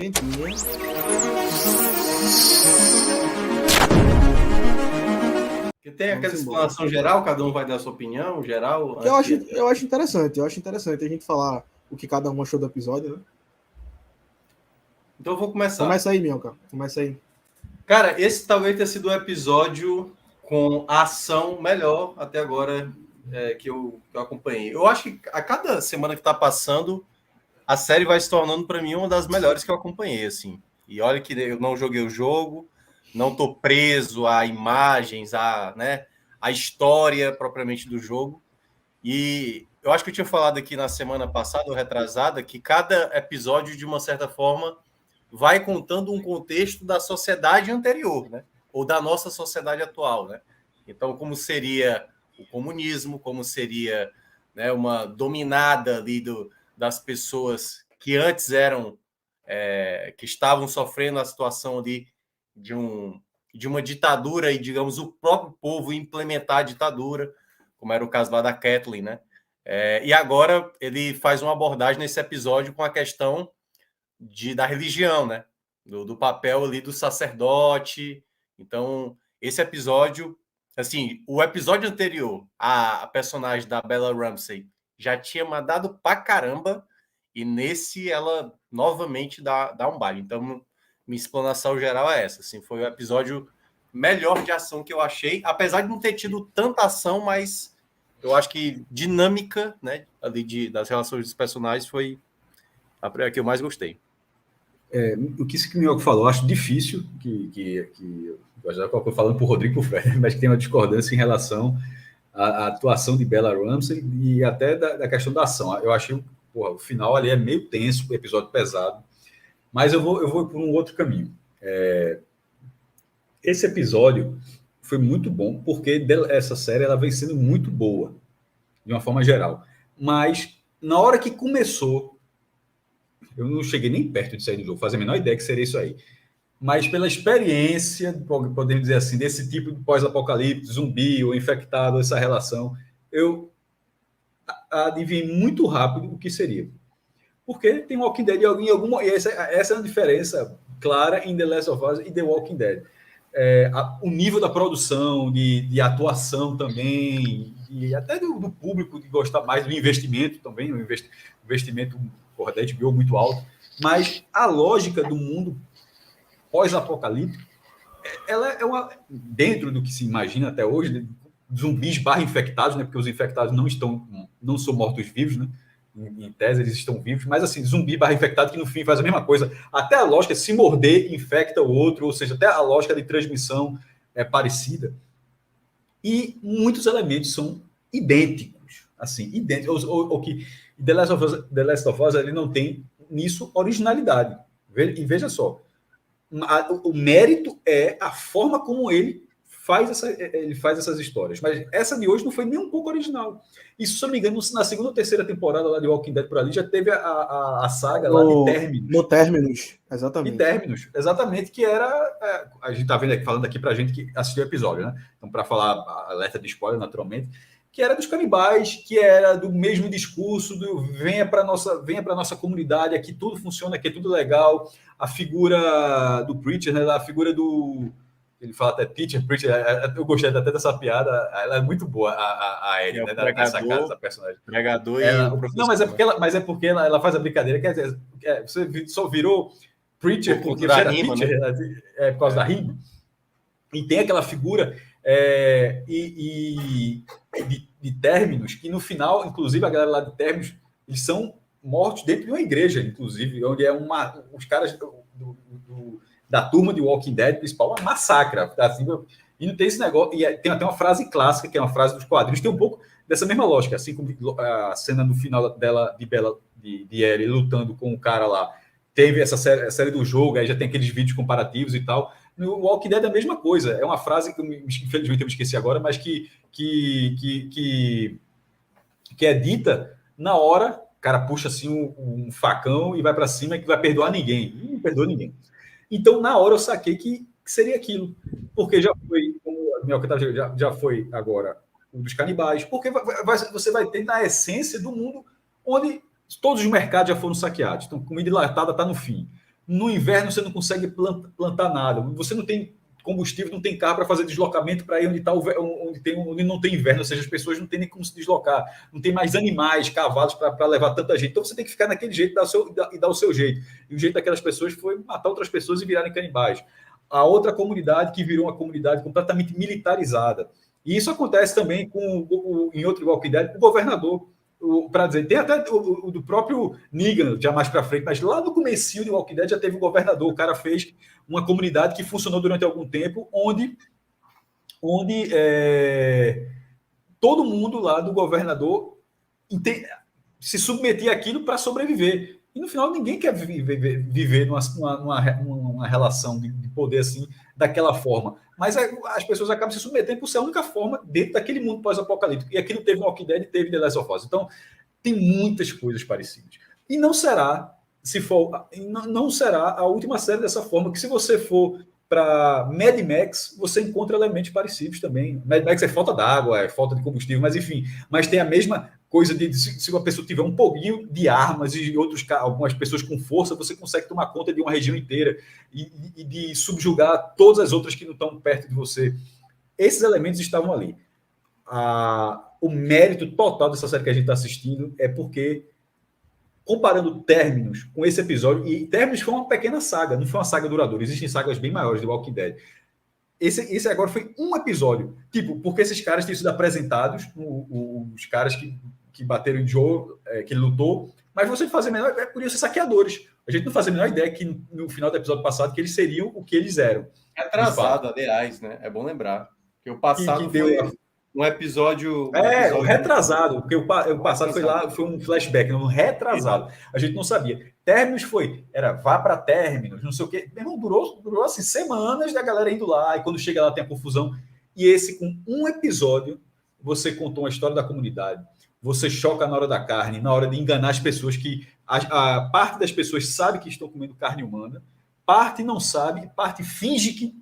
Que tem aquela explanação geral, cada um vai dar a sua opinião geral. Eu acho interessante a gente falar o que cada um achou do episódio, né? Então eu vou começar. Começa aí, Minhoca. Começa aí. Cara, esse talvez tenha sido o episódio com a ação melhor até agora que eu acompanhei. Eu acho que a cada semana que tá passando, a série vai se tornando, para mim, uma das melhores que eu acompanhei, assim. E olha que eu não joguei o jogo, não tô preso a imagens, a história propriamente do jogo. E eu acho que eu tinha falado aqui na semana passada, ou retrasada, que cada episódio, de uma certa forma, vai contando um contexto da sociedade anterior, né? Ou da nossa sociedade atual, né? Então, como seria o comunismo, como seria, né, uma dominada ali das pessoas que antes eram, que estavam sofrendo a situação ali de uma ditadura e, digamos, o próprio povo implementar a ditadura, como era o caso lá da Kathleen, né? E agora ele faz uma abordagem nesse episódio com a questão da religião, né? Do papel ali do sacerdote. Então, esse episódio, assim, o episódio anterior, a personagem da Bella Ramsey já tinha mandado pra caramba, e nesse ela novamente dá um baile. Então, minha explanação geral é essa. Assim, foi o episódio melhor de ação que eu achei, apesar de não ter tido tanta ação, mas eu acho que dinâmica, né, ali das relações dos personagens foi a que eu mais gostei. O que o Minhoca falou, acho difícil que eu já estou falando para o Rodrigo Fred, mas que tem uma discordância em relação à atuação de Bella Ramsey e até da questão da ação. Eu achei o final ali é meio tenso, episódio pesado, mas eu vou por um outro caminho. Esse episódio foi muito bom, porque essa série ela vem sendo muito boa, de uma forma geral. Mas, na hora que começou, eu não cheguei nem perto de sair do jogo, fazia a menor ideia que seria isso aí. Mas pela experiência, podemos dizer assim, desse tipo de pós-apocalipse, zumbi ou infectado, essa relação, eu adivinhei muito rápido o que seria. Porque tem Walking Dead em alguma... E essa é uma diferença clara em The Last of Us e The Walking Dead. O nível da produção, de atuação também, e até do público de gostar mais do investimento também, o investimento da HBO muito alto, mas a lógica do mundo pós-apocalíptico, ela é dentro do que se imagina até hoje, zumbis infectados, né, porque os infectados não são mortos-vivos, né? Em tese eles estão vivos, mas assim, zumbi infectado que no fim faz a mesma coisa. Até a lógica, se morder, infecta o outro, ou seja, até a lógica de transmissão é parecida. E muitos elementos são idênticos, assim, idênticos. O que The Last of Us ele não tem nisso originalidade. E veja só, o mérito é a forma como ele faz essas histórias. Mas essa de hoje não foi nem um pouco original. Isso, se eu não me engano, na segunda ou terceira temporada lá de Walking Dead por ali, já teve a saga lá de Terminus. No Terminus, exatamente. De Terminus, exatamente, que era... a gente tá falando aqui pra gente que assistiu o episódio, né? Então, para falar alerta de spoiler, naturalmente, que era dos canibais, que era do mesmo discurso do venha para nossa comunidade, aqui tudo funciona, aqui é tudo legal. A figura do Preacher, né? A figura do... Ele fala até Preacher, eu gostei até dessa piada, ela é muito boa, a Ellie, né? Nessa cara dessa personagem. Pregador não, mas é porque ela faz a brincadeira, quer dizer, você só virou Preacher porque da era rima, Preacher, né? Por causa da rima. E tem aquela figura de Terminus, que no final, inclusive, a galera lá de Terminus, eles são mortos dentro de uma igreja, inclusive, onde os caras da turma de Walking Dead principal, uma massacra. Assim, e não tem esse negócio. E tem até uma frase clássica, que é uma frase dos quadrinhos, tem um pouco dessa mesma lógica, assim como a cena no final dela, de Ellie lutando com o cara lá. Teve essa série do jogo, aí já tem aqueles vídeos comparativos e tal. No Walking Dead é a mesma coisa. É uma frase que, infelizmente, eu me esqueci agora, mas que é dita na hora, o cara puxa assim um facão e vai para cima e que vai perdoar ninguém. E não perdoa ninguém. Então, na hora, eu saquei que seria aquilo. Porque já foi, como a Minhoca já foi agora um dos canibais. Porque você vai ter na essência do mundo onde todos os mercados já foram saqueados. Então, comida enlatada está no fim. No inverno você não consegue plantar nada. Você não tem combustível, não tem carro para fazer deslocamento para ir onde não tem inverno, ou seja, as pessoas não têm nem como se deslocar, não tem mais animais, cavalos para levar tanta gente. Então você tem que ficar naquele jeito e dar o seu jeito. E o jeito daquelas pessoas foi matar outras pessoas e virarem canibais. A outra comunidade que virou uma comunidade completamente militarizada. E isso acontece também em outro Walking Dead, com o governador. Para dizer, tem até o do próprio Negan, já mais para frente, mas lá no comecinho de Walking Dead já teve o governador. O cara fez uma comunidade que funcionou durante algum tempo, onde todo mundo lá do governador se submetia àquilo para sobreviver. E no final ninguém quer viver numa relação de poder assim, daquela forma. Mas as pessoas acabam se submetendo por ser a única forma dentro daquele mundo pós-apocalíptico. E aquilo teve Walking Dead e teve The Last of Us. Então, tem muitas coisas parecidas. E não será, não será a última série dessa forma, que se você for para Mad Max, você encontra elementos parecidos também. Mad Max é falta d'água, é falta de combustível, mas enfim, mas tem a mesma coisa de se uma pessoa tiver um pouquinho de armas e algumas pessoas com força, você consegue tomar conta de uma região inteira e de subjugar todas as outras que não estão perto de você. Esses elementos estavam ali. O mérito total dessa série que a gente está assistindo é porque, comparando Terminus com esse episódio, e Terminus foi uma pequena saga, não foi uma saga duradoura, existem sagas bem maiores de Walking Dead. Esse agora foi um episódio, tipo, porque esses caras tinham sido apresentados, os caras que bateram em Joe, que ele lutou, mas você fazer menor, podiam ser saqueadores. A gente não fazia a menor ideia que no final do episódio passado que eles seriam o que eles eram. Retrasado, aliás, né? É bom lembrar. Que o passado que deu um episódio. O retrasado, porque o passado foi um flashback, um retrasado. A gente não sabia. Terminus vá para Terminus, não sei o quê. Meu irmão, durou assim, semanas da galera indo lá, e quando chega lá tem a confusão. E esse, com um episódio, você contou uma história da comunidade. Você choca na hora da carne, na hora de enganar as pessoas, que a parte das pessoas sabe que estão comendo carne humana, parte não sabe, parte finge que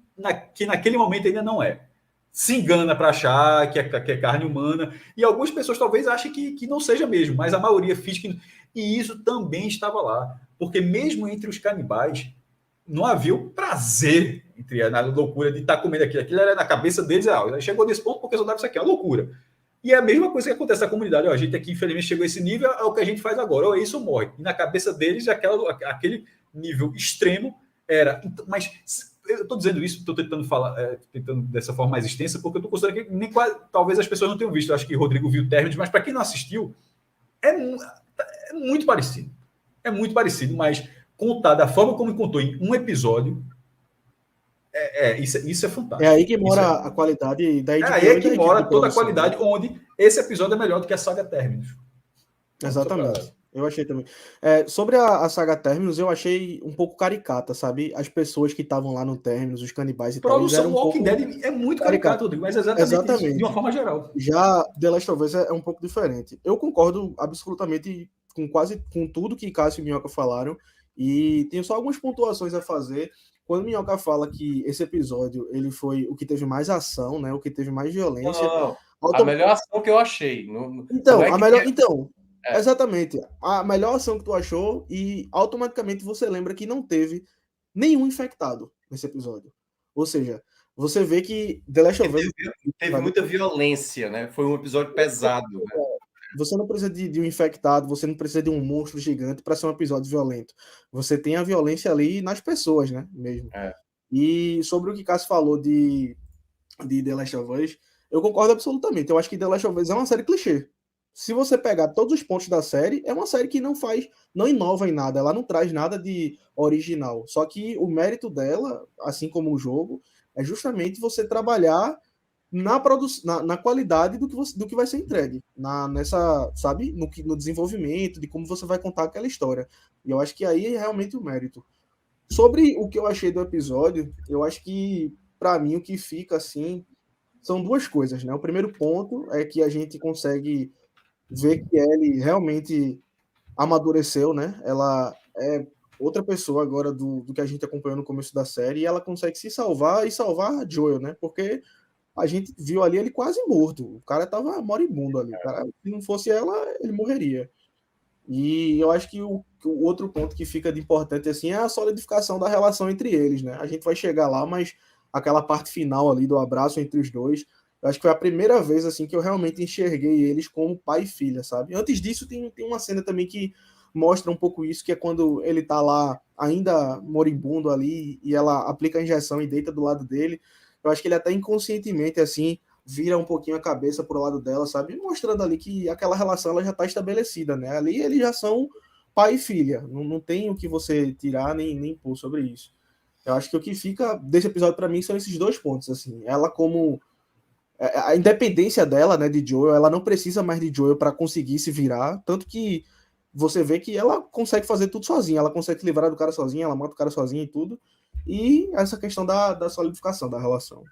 naquele momento ainda não é. Se engana para achar que é carne humana, e algumas pessoas talvez achem que não seja mesmo, mas a maioria finge que... E isso também estava lá, porque mesmo entre os canibais, não havia o prazer na loucura de estar comendo aquilo. Aquilo era na cabeça deles, chegou nesse ponto porque só dava isso aqui, é uma loucura. E é a mesma coisa que acontece na comunidade. A gente aqui, infelizmente, chegou a esse nível, é o que a gente faz agora, ou é isso ou morre. E na cabeça deles, aquele nível extremo era... Mas eu estou dizendo isso, estou tentando falar tentando dessa forma mais extensa, porque eu estou considerando que talvez as pessoas não tenham visto. Eu acho que o Rodrigo viu Terminus, mas para quem não assistiu, é muito parecido. É muito parecido, mas contar da forma como contou em um episódio, isso é fantástico. É aí que mora a qualidade da edição. É aí que mora toda a qualidade, onde esse episódio é melhor do que a saga Terminus. Exatamente. Eu achei também. Sobre a saga Terminus, eu achei um pouco caricata, sabe? As pessoas que estavam lá no Terminus, os canibais e tal. A produção do Walking Dead é muito caricata, Rodrigo, mas exatamente isso, de uma forma geral. Já The Last of Us é um pouco diferente. Eu concordo absolutamente com tudo que Cássio e Minhoca falaram, e tenho só algumas pontuações a fazer. Quando Minhoca fala que esse episódio ele foi o que teve mais ação, né? O que teve mais violência. A melhor ação que eu achei. Exatamente. A melhor ação que tu achou, e automaticamente você lembra que não teve nenhum infectado nesse episódio. Ou seja, você vê que The Last of Us... Teve muita violência, né? Foi um episódio pesado. Né? Você não precisa de um infectado, você não precisa de um monstro gigante para ser um episódio violento. Você tem a violência ali nas pessoas, né? Mesmo. E sobre o que Cássio falou de The Last of Us, eu concordo absolutamente. Eu acho que The Last of Us é uma série clichê. Se você pegar todos os pontos da série, é uma série que não inova em nada, ela não traz nada de original. Só que o mérito dela, assim como o jogo, é justamente você trabalhar na qualidade do que vai ser entregue, sabe, no desenvolvimento, de como você vai contar aquela história. E eu acho que aí é realmente o mérito. Sobre o que eu achei do episódio, eu acho que, para mim, o que fica assim são duas coisas, né? O primeiro ponto é que a gente consegue ver que Ellie realmente amadureceu, né? Ela é outra pessoa agora do que a gente acompanhou no começo da série, e ela consegue se salvar e salvar a Joel, né? Porque a gente viu ali ele quase morto. O cara tava moribundo ali. O cara, se não fosse ela, ele morreria. E eu acho que o outro ponto que fica de importante assim é a solidificação da relação entre eles, né? A gente vai chegar lá, mas aquela parte final ali do abraço entre os dois, eu acho que foi a primeira vez assim que eu realmente enxerguei eles como pai e filha, sabe? Antes disso tem uma cena também que mostra um pouco isso, que é quando ele tá lá ainda moribundo ali e ela aplica a injeção e deita do lado dele. Eu acho que ele até inconscientemente assim vira um pouquinho a cabeça pro lado dela, sabe? Mostrando ali que aquela relação ela já tá estabelecida, né? Ali eles já são pai e filha. Não tem o que você tirar nem pôr sobre isso. Eu acho que o que fica desse episódio para mim são esses dois pontos, assim. Ela como a independência dela, né, de Joel, ela não precisa mais de Joel para conseguir se virar, tanto que você vê que ela consegue fazer tudo sozinha, ela consegue se livrar do cara sozinha, ela mata o cara sozinha e tudo. E essa questão da solidificação da relação.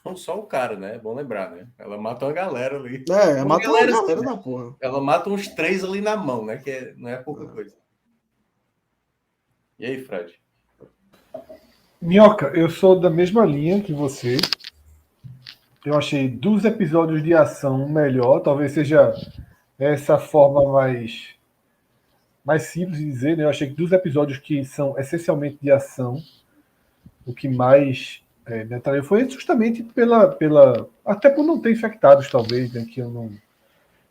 Não só o cara, né? É bom lembrar, né? Ela mata uma galera ali. Mata uma galera assim, da porra. Ela mata uns 3 ali na mão, né? Que não é pouca coisa. E aí, Fred? Minhoca, eu sou da mesma linha que você. Eu achei dos episódios de ação melhor. Talvez seja essa forma mais simples de dizer, né? Eu achei que dos episódios que são essencialmente de ação, o que mais me atraiu foi justamente até por não ter infectados, talvez, né? Que eu não.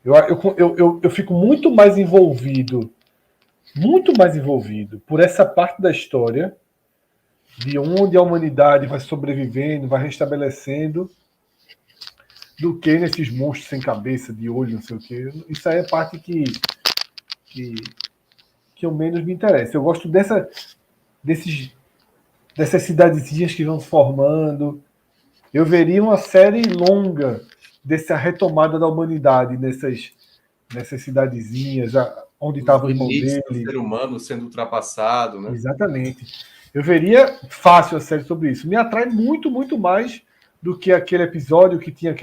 Eu fico muito mais envolvido por essa parte da história, de onde a humanidade vai sobrevivendo, vai restabelecendo, do que nesses monstros sem cabeça, de olho, não sei o quê. Isso aí é a parte que eu menos me interessa. Eu gosto dessas cidadezinhas que vão se formando. Eu veria uma série longa dessa retomada da humanidade nessas cidadezinhas, onde estava o irmão dele. O ser humano sendo ultrapassado, né? Exatamente. Eu veria fácil a série sobre isso. Me atrai muito, muito mais do que aquele episódio que tinha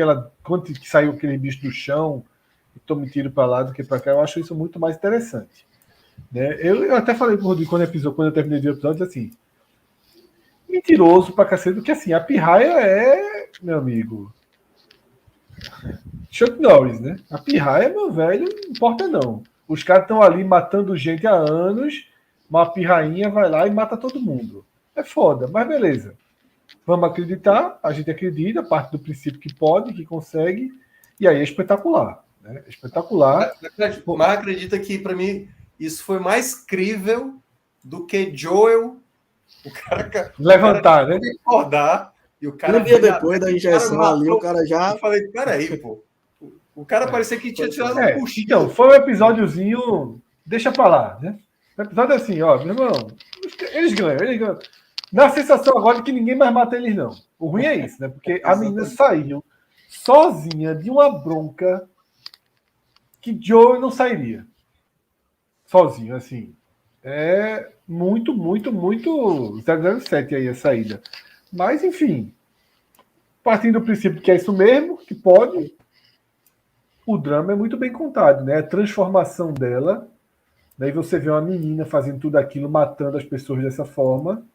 quando que saiu aquele bicho do chão e tome tiro para lá do que para cá. Eu acho isso muito mais interessante. Né? Eu até falei pro Rodrigo quando eu terminei o episódio, assim, mentiroso pra cacete, porque assim, a pirraia é, meu amigo, Chuck Norris, né? A pirraia, meu velho, não importa não. Os caras estão ali matando gente há anos, uma pirrainha vai lá e mata todo mundo. É foda, mas beleza. Vamos acreditar, a gente acredita, parte do princípio que pode, que consegue, e aí é espetacular. Né? É espetacular. Mas acredita que, para mim, isso foi mais crível do que Joel, o cara levantar, né? Acordar, e o cara... Um dia depois da injeção ali, o cara já... Eu falei, peraí, pô. O cara parecia que tinha tirado um cochilo. Então, foi um episódiozinho... Deixa pra lá, né? O episódio é assim, ó, meu irmão, eles ganham. Dá a sensação agora de que ninguém mais mata eles, não. O ruim é isso, né? Porque a menina saiu sozinha de uma bronca que Joe não sairia. Sozinho, assim. É muito, muito, muito 007 aí a saída. Mas, enfim, partindo do princípio que é isso mesmo, que pode, o drama é muito bem contado, né? A transformação dela, daí você vê uma menina fazendo tudo aquilo, matando as pessoas dessa forma,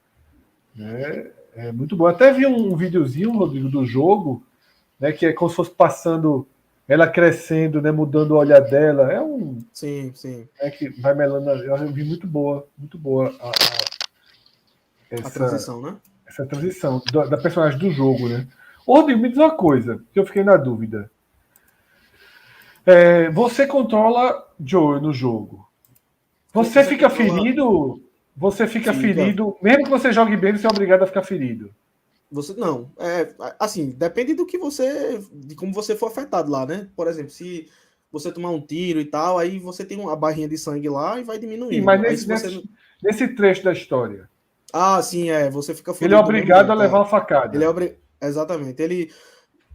né? É muito bom. Até vi um videozinho, Rodrigo, do jogo, né? Que é como se fosse passando ela crescendo, né? Mudando o olhar dela. É um... Sim. É que vai melando. Eu vi muito boa a transição, né? Essa transição da personagem do jogo, né? Rodrigo, me diz uma coisa, que eu fiquei na dúvida. Você controla Joel no jogo. Você fica ferido? Você fica ferido, mesmo que você jogue bem, você é obrigado a ficar ferido. Você não, assim, depende de como você for afetado lá, né? Por exemplo, se você tomar um tiro e tal, aí você tem uma barrinha de sangue lá e vai diminuindo. Sim, mas nesse trecho da história. Ah, sim, você fica ferido. Ele é obrigado a levar uma facada. Exatamente. Ele,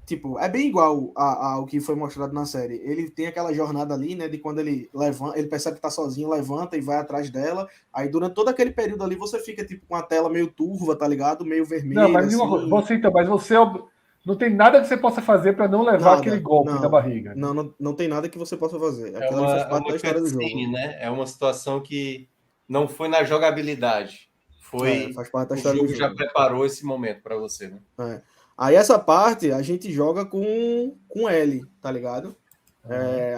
tipo, é bem igual ao que foi mostrado na série. Ele tem aquela jornada ali, né, de quando ele levanta, ele percebe que tá sozinho, levanta e vai atrás dela. Aí durante todo aquele período ali você fica tipo com a tela meio turva, tá ligado? Meio vermelha. Não, mas assim. Você não tem nada que você possa fazer para não levar aquele golpe na barriga. Não tem nada que você possa fazer. Aquilo faz parte da história do jogo. Né? É uma situação que não foi na jogabilidade. Faz parte da história do jogo. Já preparou esse momento para você, né? Aí essa parte a gente joga com L, tá ligado?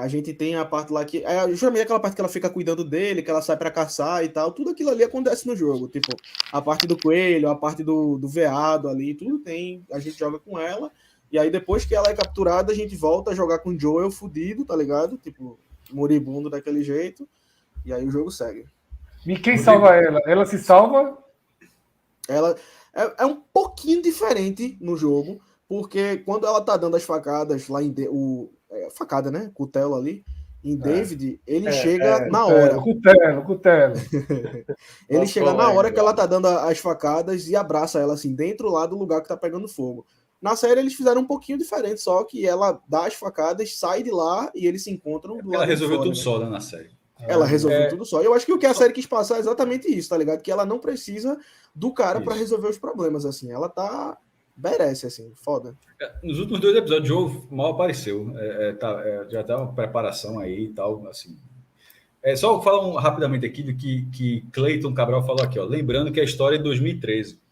A gente tem a parte lá que... justamente aquela parte que ela fica cuidando dele, que ela sai para caçar e tal. Tudo aquilo ali acontece no jogo. Tipo, a parte do coelho, a parte do veado ali, tudo tem. A gente joga com ela. E aí, depois que ela é capturada, a gente volta a jogar com o Joel fudido, tá ligado? Tipo, moribundo daquele jeito. E aí o jogo segue. E quem salva ela? Ela se salva? Ela é um pouquinho diferente no jogo, porque quando ela tá dando as facadas lá em... facada, né? Cutelo ali. Em David, ele chega na hora. Cutelo. Ele chega na hora que ela tá dando as facadas e abraça ela assim, dentro lá do lugar que tá pegando fogo. Na série eles fizeram um pouquinho diferente, só que ela dá as facadas, sai de lá e eles se encontram do lado. Ela resolveu fora, tudo só, né, na série. Ela resolveu tudo só. Eu acho que o que a série quis passar é exatamente isso, tá ligado? Que ela não precisa do cara para resolver os problemas, assim. Ela tá... merece, assim, foda. Nos últimos 2 episódios, o Joe mal apareceu. Já tá uma preparação aí e tal, assim. Só falar rapidamente aqui do que Cleiton Cabral falou aqui, ó. Lembrando que a história é de 2013.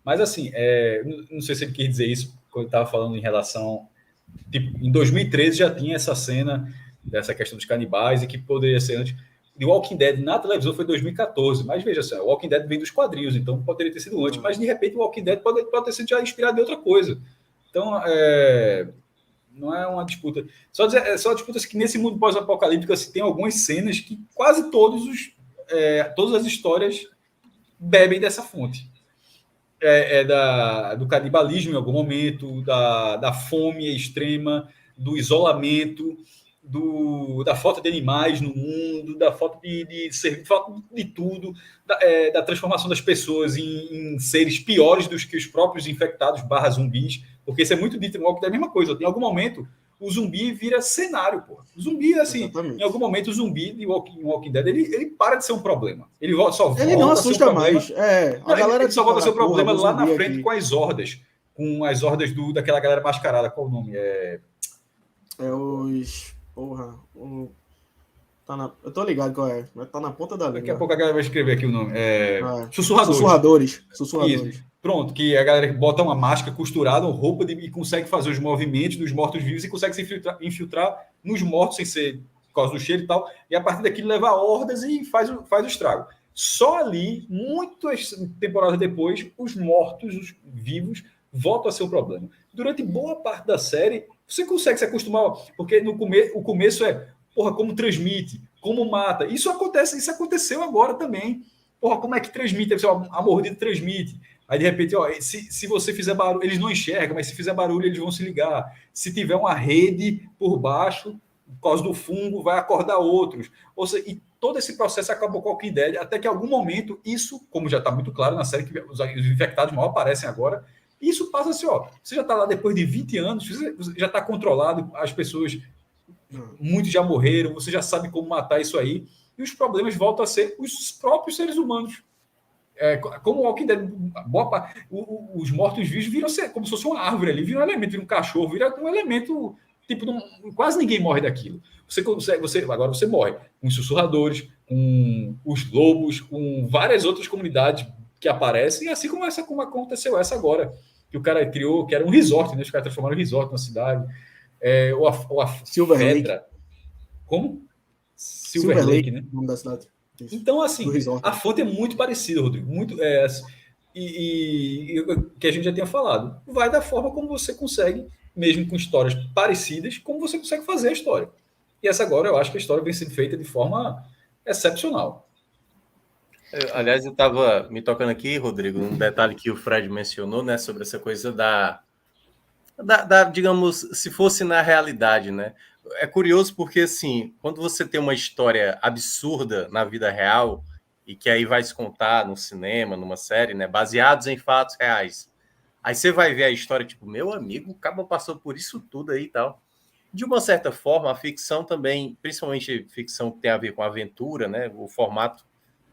Mas, assim, não sei se ele quis dizer isso quando ele estava falando em relação... Tipo, em 2013 já tinha essa cena dessa questão dos canibais e que poderia ser antes. The Walking Dead na televisão foi 2014, mas veja só, o Walking Dead vem dos quadrinhos, então poderia ter sido antes, mas de repente o Walking Dead pode ter sido já inspirado em outra coisa. Então, não é uma disputa. Só disputa que nesse mundo pós-apocalíptico assim, tem algumas cenas que quase todas as histórias bebem dessa fonte. Do canibalismo em algum momento, da fome extrema, do isolamento, da falta de animais no mundo, da falta de serviço, falta de tudo, da transformação das pessoas em seres piores do que os próprios infectados / zumbis, porque isso é muito dito no Walking Dead, é a mesma coisa. Em algum momento, o zumbi vira cenário, pô. O zumbi, assim, exatamente. Em algum momento, o zumbi de Walking Dead, ele para de ser um problema. Ele só volta não assusta mais. Ele só volta a ser um problema lá na frente aqui. Com as hordas daquela galera mascarada. Qual o nome? Porra. Eu tô ligado qual é, mas tá na ponta da língua. Daqui a pouco a galera vai escrever aqui o nome. Sussurradores. Isso. Pronto, que a galera bota uma máscara costurada, uma roupa e consegue fazer os movimentos dos mortos-vivos e consegue se infiltrar nos mortos sem ser por causa do cheiro e tal. E a partir daqui leva hordas e faz o estrago. Só ali, muitas temporadas depois, os mortos, os vivos, voltam a ser um problema. Durante boa parte da série, você consegue se acostumar, porque o começo como transmite, como mata. Isso aconteceu agora também. Como é que transmite? A mordida transmite. Aí, de repente, se você fizer barulho, eles não enxergam, mas se fizer barulho, eles vão se ligar. Se tiver uma rede por baixo, por causa do fungo, vai acordar outros. Ou seja, e todo esse processo acabou com qualquer ideia, até que em algum momento, isso, como já está muito claro na série, que os infectados mal aparecem agora, isso passa assim, você já está lá depois de 20 anos, você já está controlado, as pessoas, muitos já morreram, você já sabe como matar isso aí, e os problemas voltam a ser os próprios seres humanos. Como o Walking Dead, os mortos-vivos viram como se fosse uma árvore ali, viram um elemento, viram um cachorro, viram um elemento, tipo, quase ninguém morre daquilo. Agora você morre com os sussurradores, com os lobos, com várias outras comunidades que aparecem, assim como aconteceu essa agora, que o cara criou, que era um resort, né? Os caras transformaram um resort na cidade. A Silver Lake. Como? Silver Lake, né? O nome da cidade. Isso. Então, assim, a fonte é muito parecida, Rodrigo. E que a gente já tinha falado. Vai da forma como você consegue, mesmo com histórias parecidas, como você consegue fazer a história. E essa agora, eu acho que a história vem sendo feita de forma excepcional. Aliás, eu estava me tocando aqui, Rodrigo, um detalhe que o Fred mencionou, né, sobre essa coisa digamos, se fosse na realidade, né? É curioso porque, assim, quando você tem uma história absurda na vida real e que aí vai se contar no cinema, numa série, né, baseados em fatos reais, aí você vai ver a história, tipo, meu amigo, o cara passou por isso tudo aí e tal. De uma certa forma, a ficção também, principalmente ficção que tem a ver com aventura, né,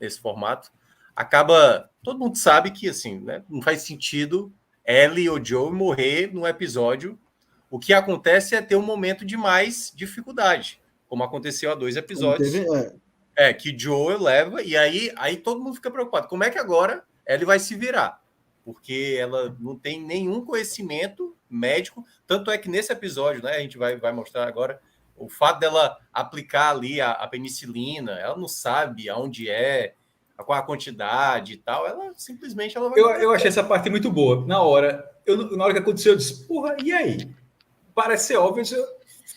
esse formato, acaba... Todo mundo sabe que, assim, né, não faz sentido Ellie ou Joe morrer no episódio. O que acontece é ter um momento de mais dificuldade, como aconteceu há 2 episódios. Que Joe leva, e aí todo mundo fica preocupado. Como é que agora Ellie vai se virar? Porque ela não tem nenhum conhecimento médico. Tanto é que nesse episódio, né, a gente vai mostrar agora, O fato dela aplicar ali a penicilina, ela não sabe aonde é, qual a quantidade e tal, ela simplesmente ela vai. Eu achei essa parte muito boa. Na hora que aconteceu, eu disse, porra, e aí? Parece ser óbvio.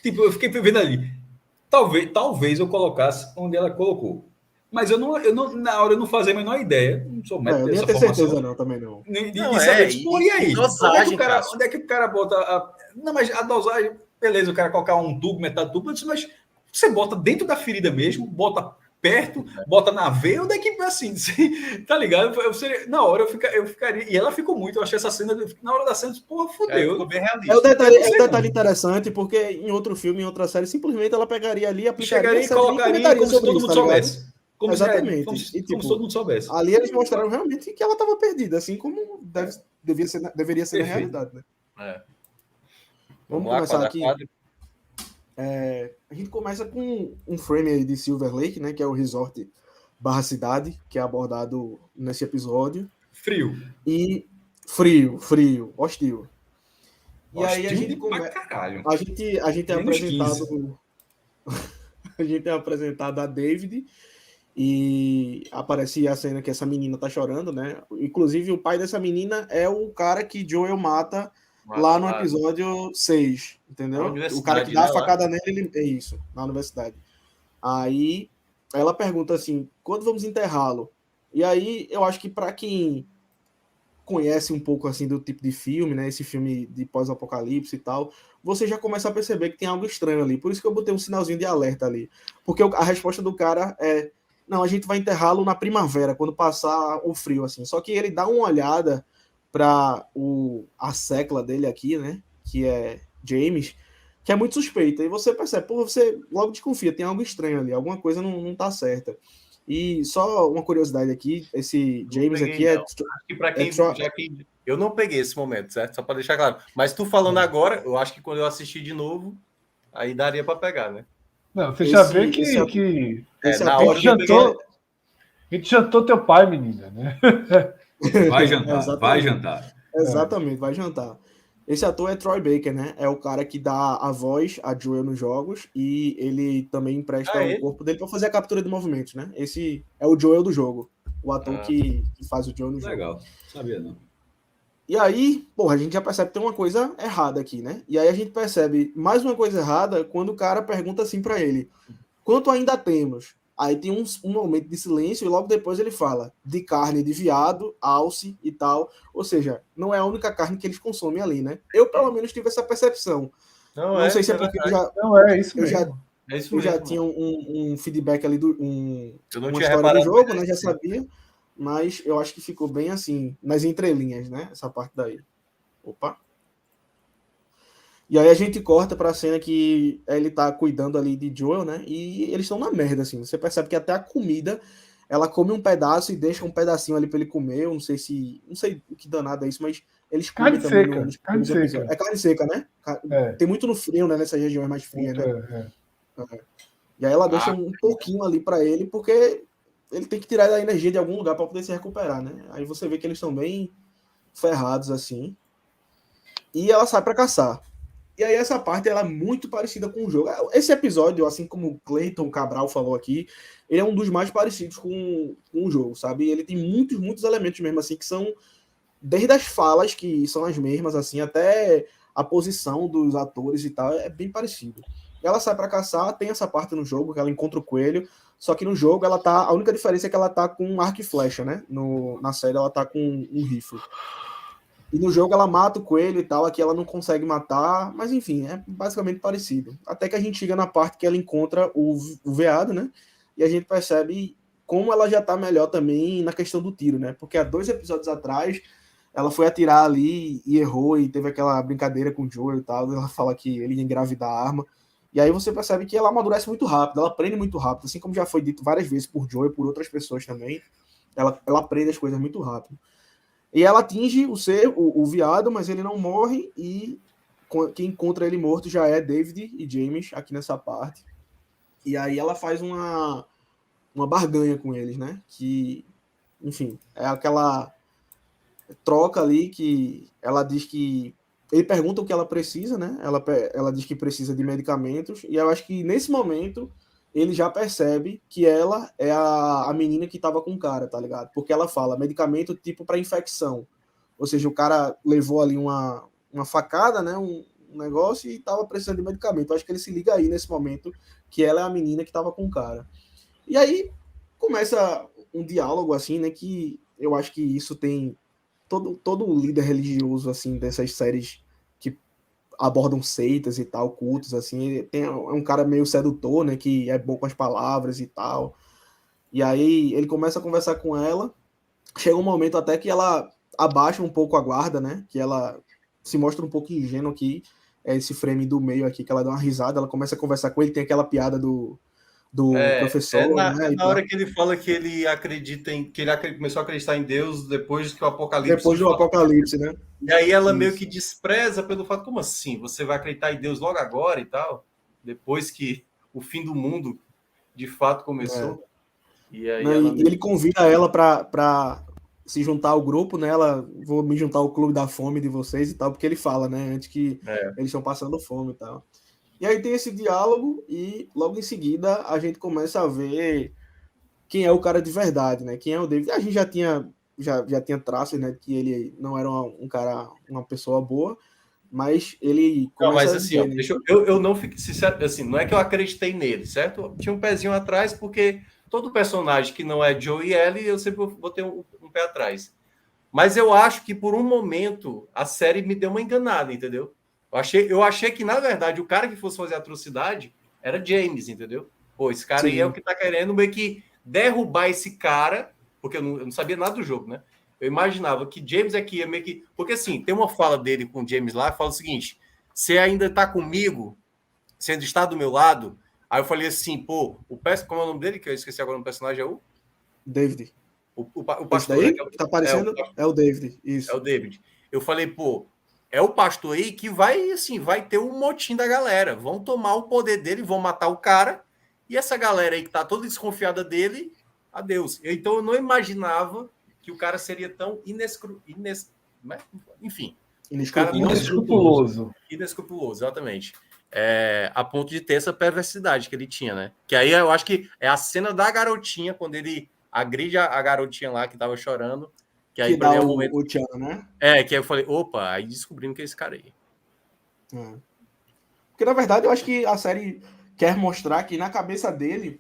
Eu fiquei vendo ali. Talvez eu colocasse onde ela colocou. Mas na hora eu não fazia a menor ideia. Não sou médico eu nem dessa tenho formação. certeza, não, também não. Não, saber, e aí? Dosagem, onde é que o cara bota Não, mas a dosagem, beleza, o cara colocar um tubo, metade do tubo, mas você bota dentro da ferida mesmo, bota perto, bota na veia, onde é que, assim, tá ligado? Na hora eu ficaria, e ela ficou muito, eu achei essa cena, na hora da cena, porra, fodeu. Ficou bem realista. É um detalhe interessante, porque em outro filme, em outra série, simplesmente ela pegaria ali, aplicaria... Chegaria e colocaria como se todo mundo soubesse. Exatamente. Como se todo mundo soubesse. Ali eles mostraram realmente que ela estava perdida, assim como deveria ser na realidade, né? Vamos lá, começar aqui. A gente começa com um frame aí de Silver Lake, né? Que é o resort / cidade, que é abordado nesse episódio. Frio. E frio, hostil. E hostil aí a gente começa. A gente é apresentado. A gente é apresentado a David. E aparece a cena que essa menina tá chorando, né? Inclusive, o pai dessa menina é o cara que Joel mata lá no episódio 6, entendeu? O cara que dá a facada nele, é isso, na universidade. Aí ela pergunta assim, quando vamos enterrá-lo? E aí eu acho que para quem conhece um pouco assim do tipo de filme, né? Esse filme de pós-apocalipse e tal, você já começa a perceber que tem algo estranho ali. Por isso que eu botei um sinalzinho de alerta ali. Porque a resposta do cara é: não, a gente vai enterrá-lo na primavera, quando passar o frio, assim. Só que ele dá uma olhada para a secla dele aqui, né? Que é James, que é muito suspeita. E você percebe, pô, você logo desconfia, tem algo estranho ali, alguma coisa não tá certa. E só uma curiosidade aqui, esse James aqui é... Acho que para quem... Eu não peguei esse momento, certo? Só para deixar claro. Mas tu falando agora, eu acho que quando eu assistir de novo, aí daria para pegar, né? Não, você já vê que na hora a gente jantou teu pai, menina, né? Vai jantar. Exatamente, vai jantar. Esse ator é Troy Baker, né? É o cara que dá a voz a Joel nos jogos e ele também empresta o corpo dele para fazer a captura de movimentos, né? Esse é o Joel do jogo, o ator que faz o Joel no jogo. Legal, sabia não. E aí, porra, a gente já percebe que tem uma coisa errada aqui, né? E aí a gente percebe mais uma coisa errada quando o cara pergunta assim para ele: quanto ainda temos? Aí tem um momento de silêncio e logo depois ele fala de carne de veado, alce e tal. Ou seja, não é a única carne que eles consomem ali, né? Eu, pelo menos, tive essa percepção. Não sei se é porque eu já tinha um feedback ali, uma história do jogo, né? Já sabia. Mas eu acho que ficou bem assim, nas entrelinhas, né? Essa parte daí. Opa! E aí a gente corta pra cena que ele tá cuidando ali de Joel, né? E eles estão na merda, assim. Você percebe que até a comida, ela come um pedaço e deixa um pedacinho ali pra ele comer. Eu não sei o que danado é isso, mas eles comem também carne seca. É carne seca, né? Tem muito no frio, né? Nessas regiões mais frias, né? E aí ela deixa um pouquinho ali pra ele, porque ele tem que tirar a energia de algum lugar para poder se recuperar, né? Aí você vê que eles estão bem ferrados, assim. E ela sai para caçar. E aí essa parte, ela é muito parecida com o jogo. Esse episódio, assim como o Clayton Cabral falou aqui, ele é um dos mais parecidos com o jogo, sabe? Ele tem muitos elementos mesmo, assim, que são... Desde as falas, que são as mesmas, assim, até a posição dos atores e tal, é bem parecido. Ela sai para caçar, tem essa parte no jogo, que ela encontra o coelho, só que no jogo ela tá... A única diferença é que ela tá com um arco e flecha, né? Na série ela tá com um rifle. E no jogo ela mata o coelho e tal, aqui ela não consegue matar, mas enfim, é basicamente parecido. Até que a gente chega na parte que ela encontra o veado, né? E a gente percebe como ela já tá melhor também na questão do tiro, né? Porque há 2 episódios atrás ela foi atirar ali e errou e teve aquela brincadeira com o Joel e tal, ela fala que ele ia engravidar a arma. E aí você percebe que ela amadurece muito rápido, ela aprende muito rápido, assim como já foi dito várias vezes por Joel e por outras pessoas também. Ela aprende as coisas muito rápido. E ela atinge o veado, mas ele não morre, e quem encontra ele morto já é David e James aqui nessa parte. E aí ela faz uma barganha com eles, né? Que, enfim, é aquela troca ali que ela diz que ele pergunta o que ela precisa, né? Ela diz que precisa de medicamentos, e eu acho que nesse momento ele já percebe que ela é a menina que tava com o cara, tá ligado? Porque ela fala medicamento tipo para infecção. Ou seja, o cara levou ali uma facada, né? Um negócio e tava precisando de medicamento. Eu acho que ele se liga aí nesse momento que ela é a menina que tava com o cara. E aí começa um diálogo assim, né? Que eu acho que isso tem todo líder religioso assim dessas séries que abordam seitas e tal, cultos assim, é um cara meio sedutor, né, que é bom com as palavras e tal. E aí ele começa a conversar com ela, chega um momento até que ela abaixa um pouco a guarda, né, que ela se mostra um pouco ingênua aqui, esse frame do meio aqui, que ela dá uma risada, ela começa a conversar com ele, tem aquela piada do professor, né? Na hora que ele fala que ele acredita que ele começou a acreditar em Deus depois que o Apocalipse. Depois do Apocalipse, né? E aí ela meio que despreza pelo fato, como assim? Você vai acreditar em Deus logo agora e tal? Depois que o fim do mundo de fato começou. E aí ele convida ela para se juntar ao grupo, né? Vou me juntar ao clube da fome de vocês e tal, porque ele fala, né? Antes que eles estão passando fome e tal. E aí tem esse diálogo e logo em seguida a gente começa a ver quem é o cara de verdade, né? Quem é o David. A gente já tinha traços, né? Que ele não era uma pessoa boa, mas ele começa não, mas assim, a dizer, eu não fico sincero, assim, não é que eu acreditei nele, certo? Tinha um pezinho atrás, porque todo personagem que não é Joe e Ellie, eu sempre vou ter um pé atrás. Mas eu acho que por um momento a série me deu uma enganada, entendeu? Eu achei que, na verdade, o cara que fosse fazer atrocidade era James, entendeu? Pô, esse cara aí é o que tá querendo meio que derrubar esse cara, porque eu não sabia nada do jogo, né? Eu imaginava que James é que ia meio que... Porque, assim, tem uma fala dele com o James lá, fala o seguinte, você ainda tá comigo, você ainda está do meu lado? Aí eu falei assim, pô, como é o nome dele, que eu esqueci agora, o personagem é o... David. O pastor, daí, né? Que tá aparecendo é o David, isso. É o David. Eu falei, pô, é o pastor aí que vai, assim, vai ter um motim da galera. Vão tomar o poder dele, vão matar o cara. E essa galera aí que tá toda desconfiada dele, adeus. Então eu não imaginava que o cara seria tão enfim. Inescrupuloso. Inescrupuloso, exatamente. A ponto de ter essa perversidade que ele tinha, né? Que aí eu acho que é a cena da garotinha, quando ele agride a garotinha lá que tava chorando. Que aí dá o momento... o Tiano, né? Que aí eu falei, opa, aí descobrimos que é esse cara aí. Porque, na verdade, eu acho que a série quer mostrar que na cabeça dele,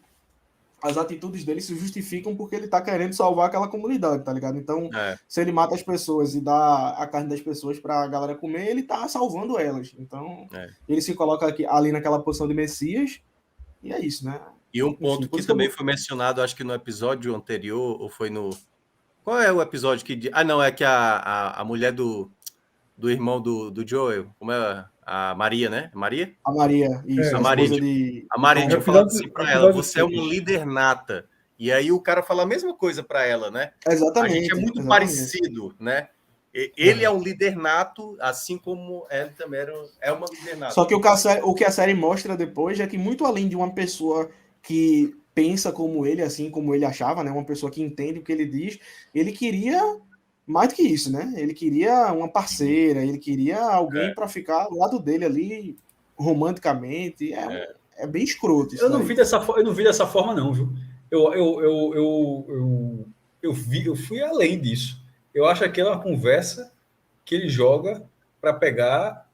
as atitudes dele se justificam porque ele tá querendo salvar aquela comunidade, tá ligado? Então, se ele mata as pessoas e dá a carne das pessoas pra galera comer, ele tá salvando elas. Então, ele se coloca ali naquela posição de Messias, e é isso, né? E um ponto que também foi mencionado, acho que no episódio anterior, ou foi no... Qual é o episódio que... não, é que a mulher do irmão do Joel, como é? A Maria, né? Maria? A Maria, isso. A Maria tinha falado assim pra ela, você é uma líder nata. E aí o cara fala a mesma coisa pra ela, né? Exatamente. A gente é muito parecido, né? Ele é um líder nato, assim como ela também é uma líder nata. Só que o que a série mostra depois é que muito além de uma pessoa que pensa como ele, assim como ele achava, né? Uma pessoa que entende o que ele diz, ele queria mais do que isso, né? Ele queria uma parceira, ele queria alguém para ficar ao lado dele ali romanticamente. É bem escroto isso. Eu não vi dessa forma, não, viu? Eu fui além disso. Eu acho que é uma conversa que ele joga para pegar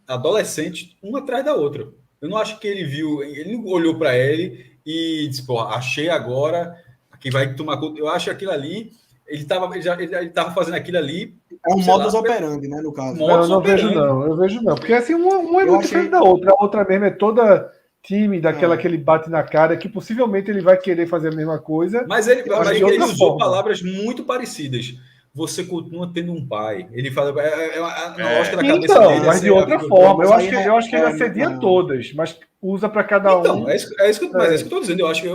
adolescentes uma atrás da outra. Eu não acho que ele não olhou para ele e disse, pô, achei agora que vai tomar conta. Eu acho aquilo ali, ele estava fazendo aquilo ali. É um modus operandi, né, no caso. Eu não vejo não. Porque assim, uma é muito diferente da outra. A outra mesmo é toda tímida, aquela que ele bate na cara, que possivelmente ele vai querer fazer a mesma coisa. Mas ele usou palavras muito parecidas. Você continua tendo um pai. Ele fala, na lógica da cabeça dele. Mas de outra forma. Eu acho que ele assedia todas, mas usa para cada um. Então, é isso que eu estou dizendo. Eu acho que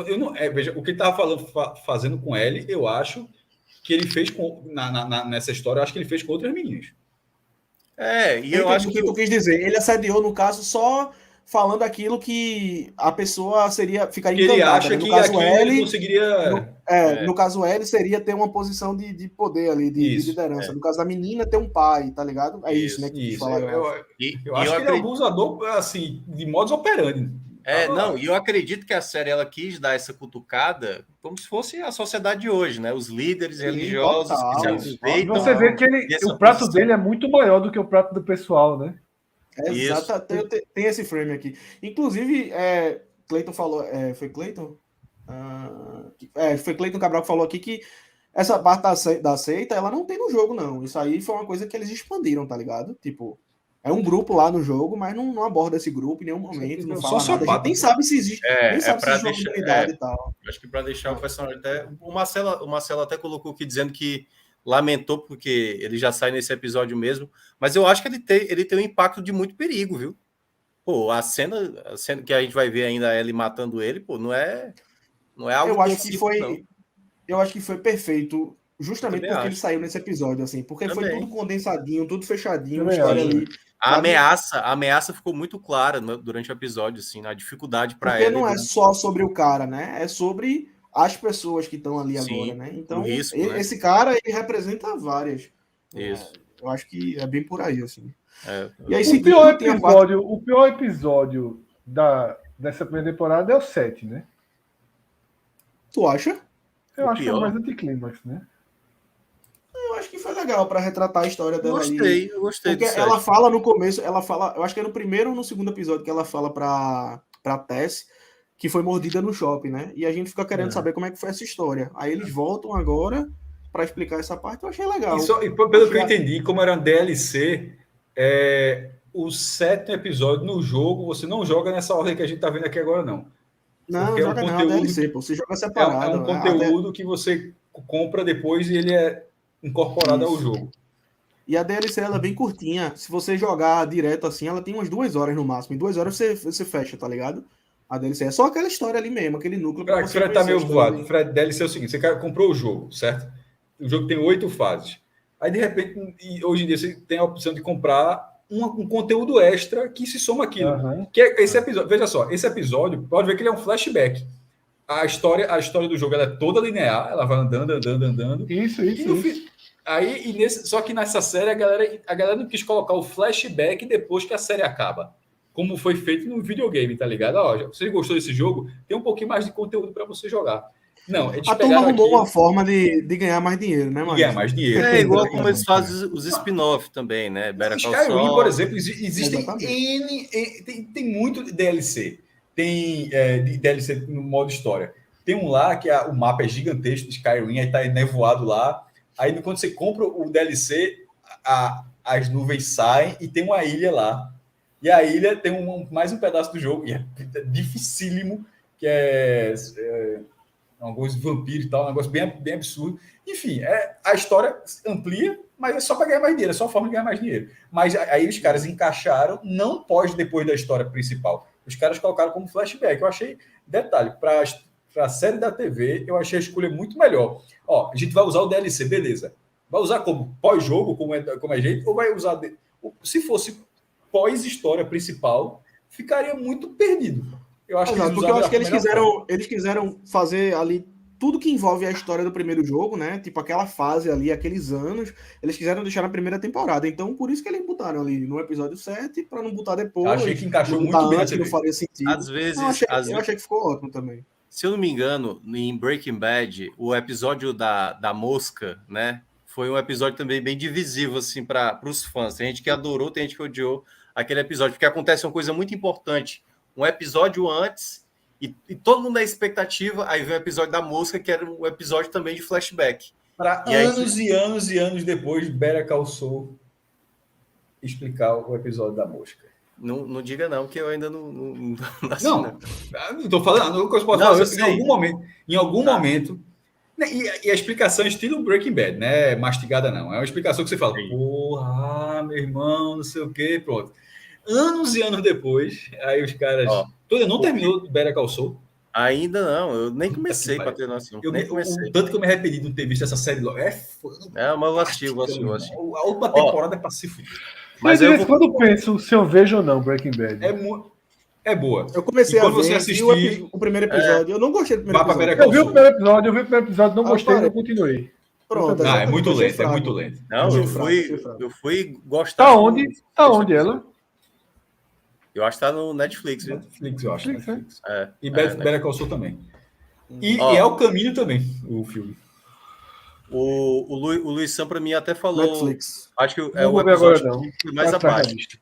veja, o que ele estava fazendo com ele, eu acho que ele fez nessa história, eu acho que ele fez com outras meninas. E eu acho que tu quis dizer. Ele assediou, no caso, só falando aquilo que a pessoa ficaria Ele encantada. acha Né? No que caso, aqui ele conseguiria... No caso, L seria ter uma posição de poder ali, de liderança. No caso da menina, ter um pai, tá ligado? É isso, né? Que Isso. Fala, eu acho que ele é um abusador, assim, de modus operandi. E eu acredito que a série ela quis dar essa cutucada como se fosse a sociedade de hoje, né? Os líderes religiosos que se aproveitam. Você vê que o prato dele é muito maior do que o prato do pessoal, né? Exato, tem esse frame aqui. Inclusive, Cleiton falou. Foi Cleiton? Foi Cleiton Cabral que falou aqui que essa parte da seita, ela não tem no jogo, não. Isso aí foi uma coisa que eles expandiram, tá ligado? Tipo, é um grupo lá no jogo, mas não aborda esse grupo em nenhum momento, não fala nada. A gente nem sabe se existe, jogabilidade e tal. Acho que para deixar o personagem até... O Marcelo até colocou aqui dizendo que lamentou porque ele já sai nesse episódio mesmo, mas eu acho que ele tem um impacto de muito perigo, viu? Pô, a cena que a gente vai ver ainda ele matando ele, pô, não é algo eu acho que foi perfeito, justamente porque ele saiu nesse episódio, assim, porque foi tudo condensadinho, tudo fechadinho, história ali. A ameaça ficou muito clara durante o episódio, assim, na dificuldade para ela. Porque não é só sobre o cara, né? É sobre as pessoas que estão ali agora, né? Então, risco, esse cara, ele representa várias. Isso. Eu acho que é bem por aí, assim. E aí, o pior episódio dessa primeira temporada é o 7, né? Tu acha? Eu acho que é o mais anticlímax, né? Eu acho que foi legal para retratar a história dela ali. Eu gostei. Porque ela fala no começo, eu acho que é no primeiro ou no segundo episódio que ela fala pra Tess que foi mordida no shopping, né? E a gente fica querendo saber como é que foi essa história. Aí eles voltam agora para explicar essa parte, eu achei legal. E pelo que eu entendi, como era um DLC, o 7º episódio no jogo, você não joga nessa ordem que a gente tá vendo aqui agora, não. Não, joga não, é DLC, você joga separado. É um conteúdo que você compra depois e ele é incorporado ao jogo. E a DLC ela é bem curtinha. Se você jogar direto assim, ela tem umas 2 horas no máximo. Em 2 horas você fecha, tá ligado? A DLC é só aquela história ali mesmo, aquele núcleo. Pra você Fred tá meio voado. Fred, DLC é o seguinte: você comprou o jogo, certo? O jogo tem 8 fases. Aí, de repente, hoje em dia, você tem a opção de comprar um conteúdo extra que se soma aquilo. Que é esse episódio. Veja só, esse episódio, pode ver que ele é um flashback. A história do jogo ela é toda linear, ela vai andando. Isso. Aí, só que nessa série, a galera não quis colocar o flashback depois que a série acaba. Como foi feito no videogame, tá ligado? Ó, você gostou desse jogo? Tem um pouquinho mais de conteúdo para você jogar. Não, a turma arrumou uma forma de ganhar mais dinheiro, né, Ganhar mais dinheiro. É igual como eles fazem os spin-off também, né? Skyrim, por exemplo, existem tem muito DLC. Tem DLC no modo história. Tem um lá que o mapa é gigantesco de Skyrim, aí tá nevoado lá. Aí quando você compra o DLC, as nuvens saem e tem uma ilha lá. E a ilha tem mais um pedaço do jogo, e é dificílimo, que alguns vampiros e tal, um negócio bem absurdo. Enfim, a história amplia, mas é só para ganhar mais dinheiro, é só uma forma de ganhar mais dinheiro. Mas aí os caras encaixaram, não depois da história principal. Os caras colocaram como flashback. Eu achei, detalhe, para a série da TV, eu achei a escolha muito melhor. Ó, a gente vai usar o DLC, beleza. Vai usar como pós-jogo, como é jeito, ou vai usar... Se fosse pós-história principal, ficaria muito perdido. Eu acho que eles quiseram fazer ali tudo que envolve a história do primeiro jogo, né? Tipo aquela fase ali, aqueles anos, eles quiseram deixar na primeira temporada. Então, por isso que eles botaram ali no episódio 7, para não botar depois. Eu achei que encaixou muito bem. Não faria sentido. Às vezes, eu achei que ficou ótimo também. Se eu não me engano, em Breaking Bad, o episódio da mosca, né? Foi um episódio também bem divisivo, assim, para os fãs. Tem gente que adorou, tem gente que odiou aquele episódio, porque acontece uma coisa muito importante. Um episódio antes, e todo mundo na expectativa, aí vem o episódio da mosca, que era um episódio também de flashback. Para anos e anos depois, Better Call Saul explicar o episódio da mosca. Não diga não, que eu ainda não estou falando, o que eu posso falar em algum momento, e a explicação é estilo Breaking Bad, né? Mastigada não, é uma explicação que você fala, porra, meu irmão, não sei o quê, pronto. Anos e anos depois, aí os caras... Todo não terminou de Better Call Saul? Ainda não, eu nem comecei para ter noção. Tanto que eu me arrependi de não ter visto essa série logo. Mas eu assisti. A última temporada é para se fuder. Mas quando penso se eu vejo ou não Breaking Bad. É boa. Eu comecei E quando a ver, você assistir, o primeiro episódio. Eu não gostei do primeiro vá pra episódio. Better Eu vi o primeiro episódio, não gostei e não continuei. Pronto. Ah, é muito Achei lento, é muito lento. Não, Achei eu fraco. fui gostar. Tá onde ela? Eu acho que tá no Netflix, viu? Netflix, eu acho. Netflix, Netflix. E Better Call Saul também. E Ó, é o caminho também, o filme. O Luiz Sam, pra mim, até falou. Netflix. Acho que é Não o vou ver episódio agora, não. que foi mais Tá atrás da abaixo. lista.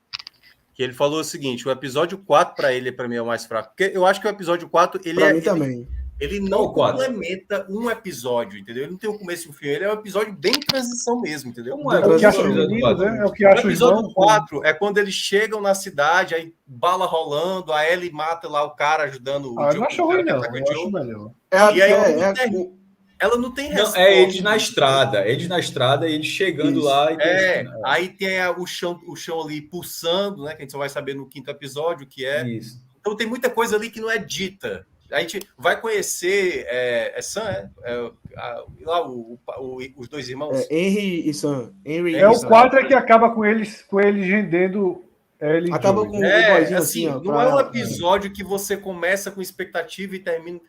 Que ele falou o seguinte: o episódio 4, para ele, para mim, é o mais fraco. Porque eu acho que o episódio 4, Pra mim também. ele não Qual quatro? complementa um episódio, entendeu? Ele não tem o começo e o fim. Ele é um episódio bem transição mesmo, entendeu? Como É o que acha os episódio meninos, quatro? né? É o que O acha os episódio irmãos. 4 é quando eles chegam na cidade, aí bala rolando, a Ellie mata lá o cara ajudando o Eu Joe. não acho o cara ruim, que não. ataca o Eu Joe. acho melhor. E aí ela não tem Não, resposta. é eles na estrada. Eles na estrada e eles chegando Isso. lá. E Aí tem o chão ali pulsando, né? Que a gente só vai saber no 5º episódio o que é. Isso. Então tem muita coisa ali que não é dita. A gente vai conhecer Sam, lá os dois irmãos. Henry e Sam. É o 4 é que acaba com eles rendendo Ellie e Acaba Joey. com o boyzinho assim, ó, não é um episódio que você começa com expectativa e termina.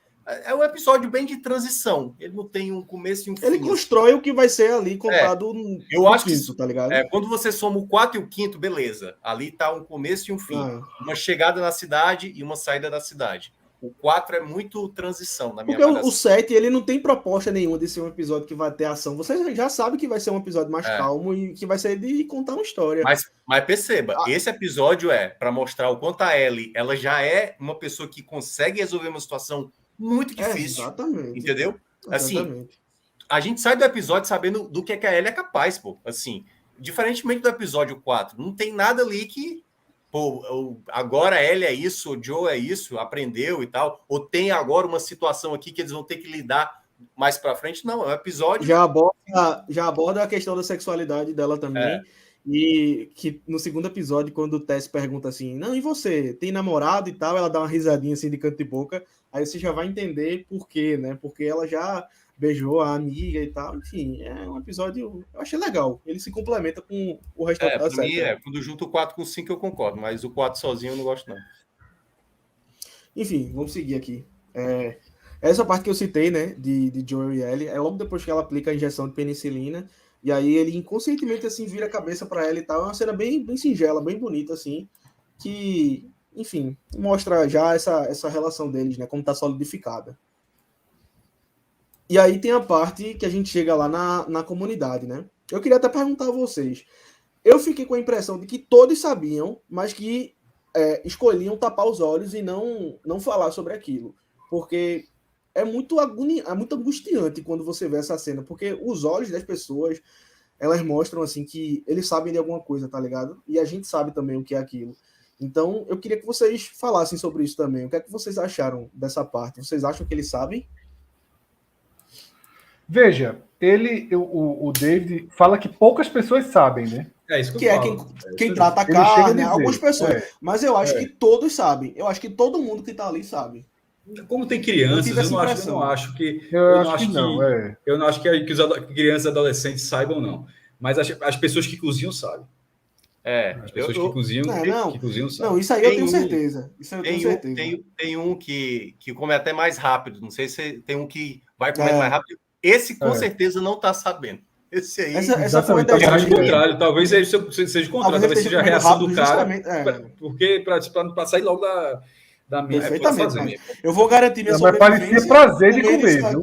É um episódio bem de transição. Ele não tem um começo e um fim. Ele constrói o que vai ser ali contado eu acho que quinto, tá ligado? Quando você soma o 4 e o 5º, beleza. Ali tá um começo e um fim. Uma chegada na cidade e uma saída da cidade. O 4 é muito transição, na minha Porque avaliação. o 7, ele não tem proposta nenhuma de ser um episódio que vai ter ação. Você já sabe que vai ser um episódio mais calmo e que vai ser de contar uma história. Mas perceba, esse episódio é para mostrar o quanto a Ellie, ela já é uma pessoa que consegue resolver uma situação muito difícil. Exatamente. Entendeu? Assim, Exatamente. a gente sai do episódio sabendo do que a Ellie é capaz, pô. Assim, diferentemente do episódio 4, não tem nada ali que pô, agora a Ellie é isso, o Joe é isso, aprendeu e tal, ou tem agora uma situação aqui que eles vão ter que lidar mais para frente. Não, é um episódio... Já aborda a questão da sexualidade dela também, e que no 2º episódio, quando o Tess pergunta assim, não, e você, tem namorado e tal, ela dá uma risadinha assim de canto de boca, aí você já vai entender por quê, né, porque ela já beijou a amiga e tal, enfim, é um episódio, eu achei legal, ele se complementa com o resto da série. Quando junto o 4 com o 5 eu concordo, mas o 4 sozinho eu não gosto não. Enfim, vamos seguir aqui. Essa parte que eu citei, né, de Joel e Ellie, é logo depois que ela aplica a injeção de penicilina, e aí ele inconscientemente, assim, vira a cabeça para ela e tal, é uma cena bem, bem singela, bem bonita, assim, que, enfim, mostra já essa relação deles, né, como tá solidificada. E aí tem a parte que a gente chega lá na comunidade, né? Eu queria até perguntar a vocês, eu fiquei com a impressão de que todos sabiam, mas que escolhiam tapar os olhos e não falar sobre aquilo, porque é muito angustiante quando você vê essa cena, porque os olhos das pessoas, elas mostram assim que eles sabem de alguma coisa, tá ligado? E a gente sabe também o que é aquilo. Então, eu queria que vocês falassem sobre isso também. O que é que vocês acharam dessa parte? Vocês acham que eles sabem? Veja, o David fala que poucas pessoas sabem, né? É isso que eu é falo. quem trata a Ele chega a carne, dizer, algumas pessoas. Mas eu acho que todos sabem. Eu acho que todo mundo que tá ali sabe. Como tem crianças, Eu não acho que as crianças e adolescentes saibam, não. Mas as pessoas que cozinham sabem. As pessoas que cozinham sabem. Não, isso aí eu tenho certeza. Isso aí eu tenho certeza. Tem um que come até mais rápido. Não sei se tem um que vai comer mais rápido. Esse com certeza não tá sabendo. Esse aí. Essa foi a Talvez ideia. seja o contrário. Talvez seja o contrário. Talvez seja a reação do cara. Porque para sair logo da minha. Perfeitamente. Eu vou garantir minha sobrevivência. Mas parecia prazer de comer, viu?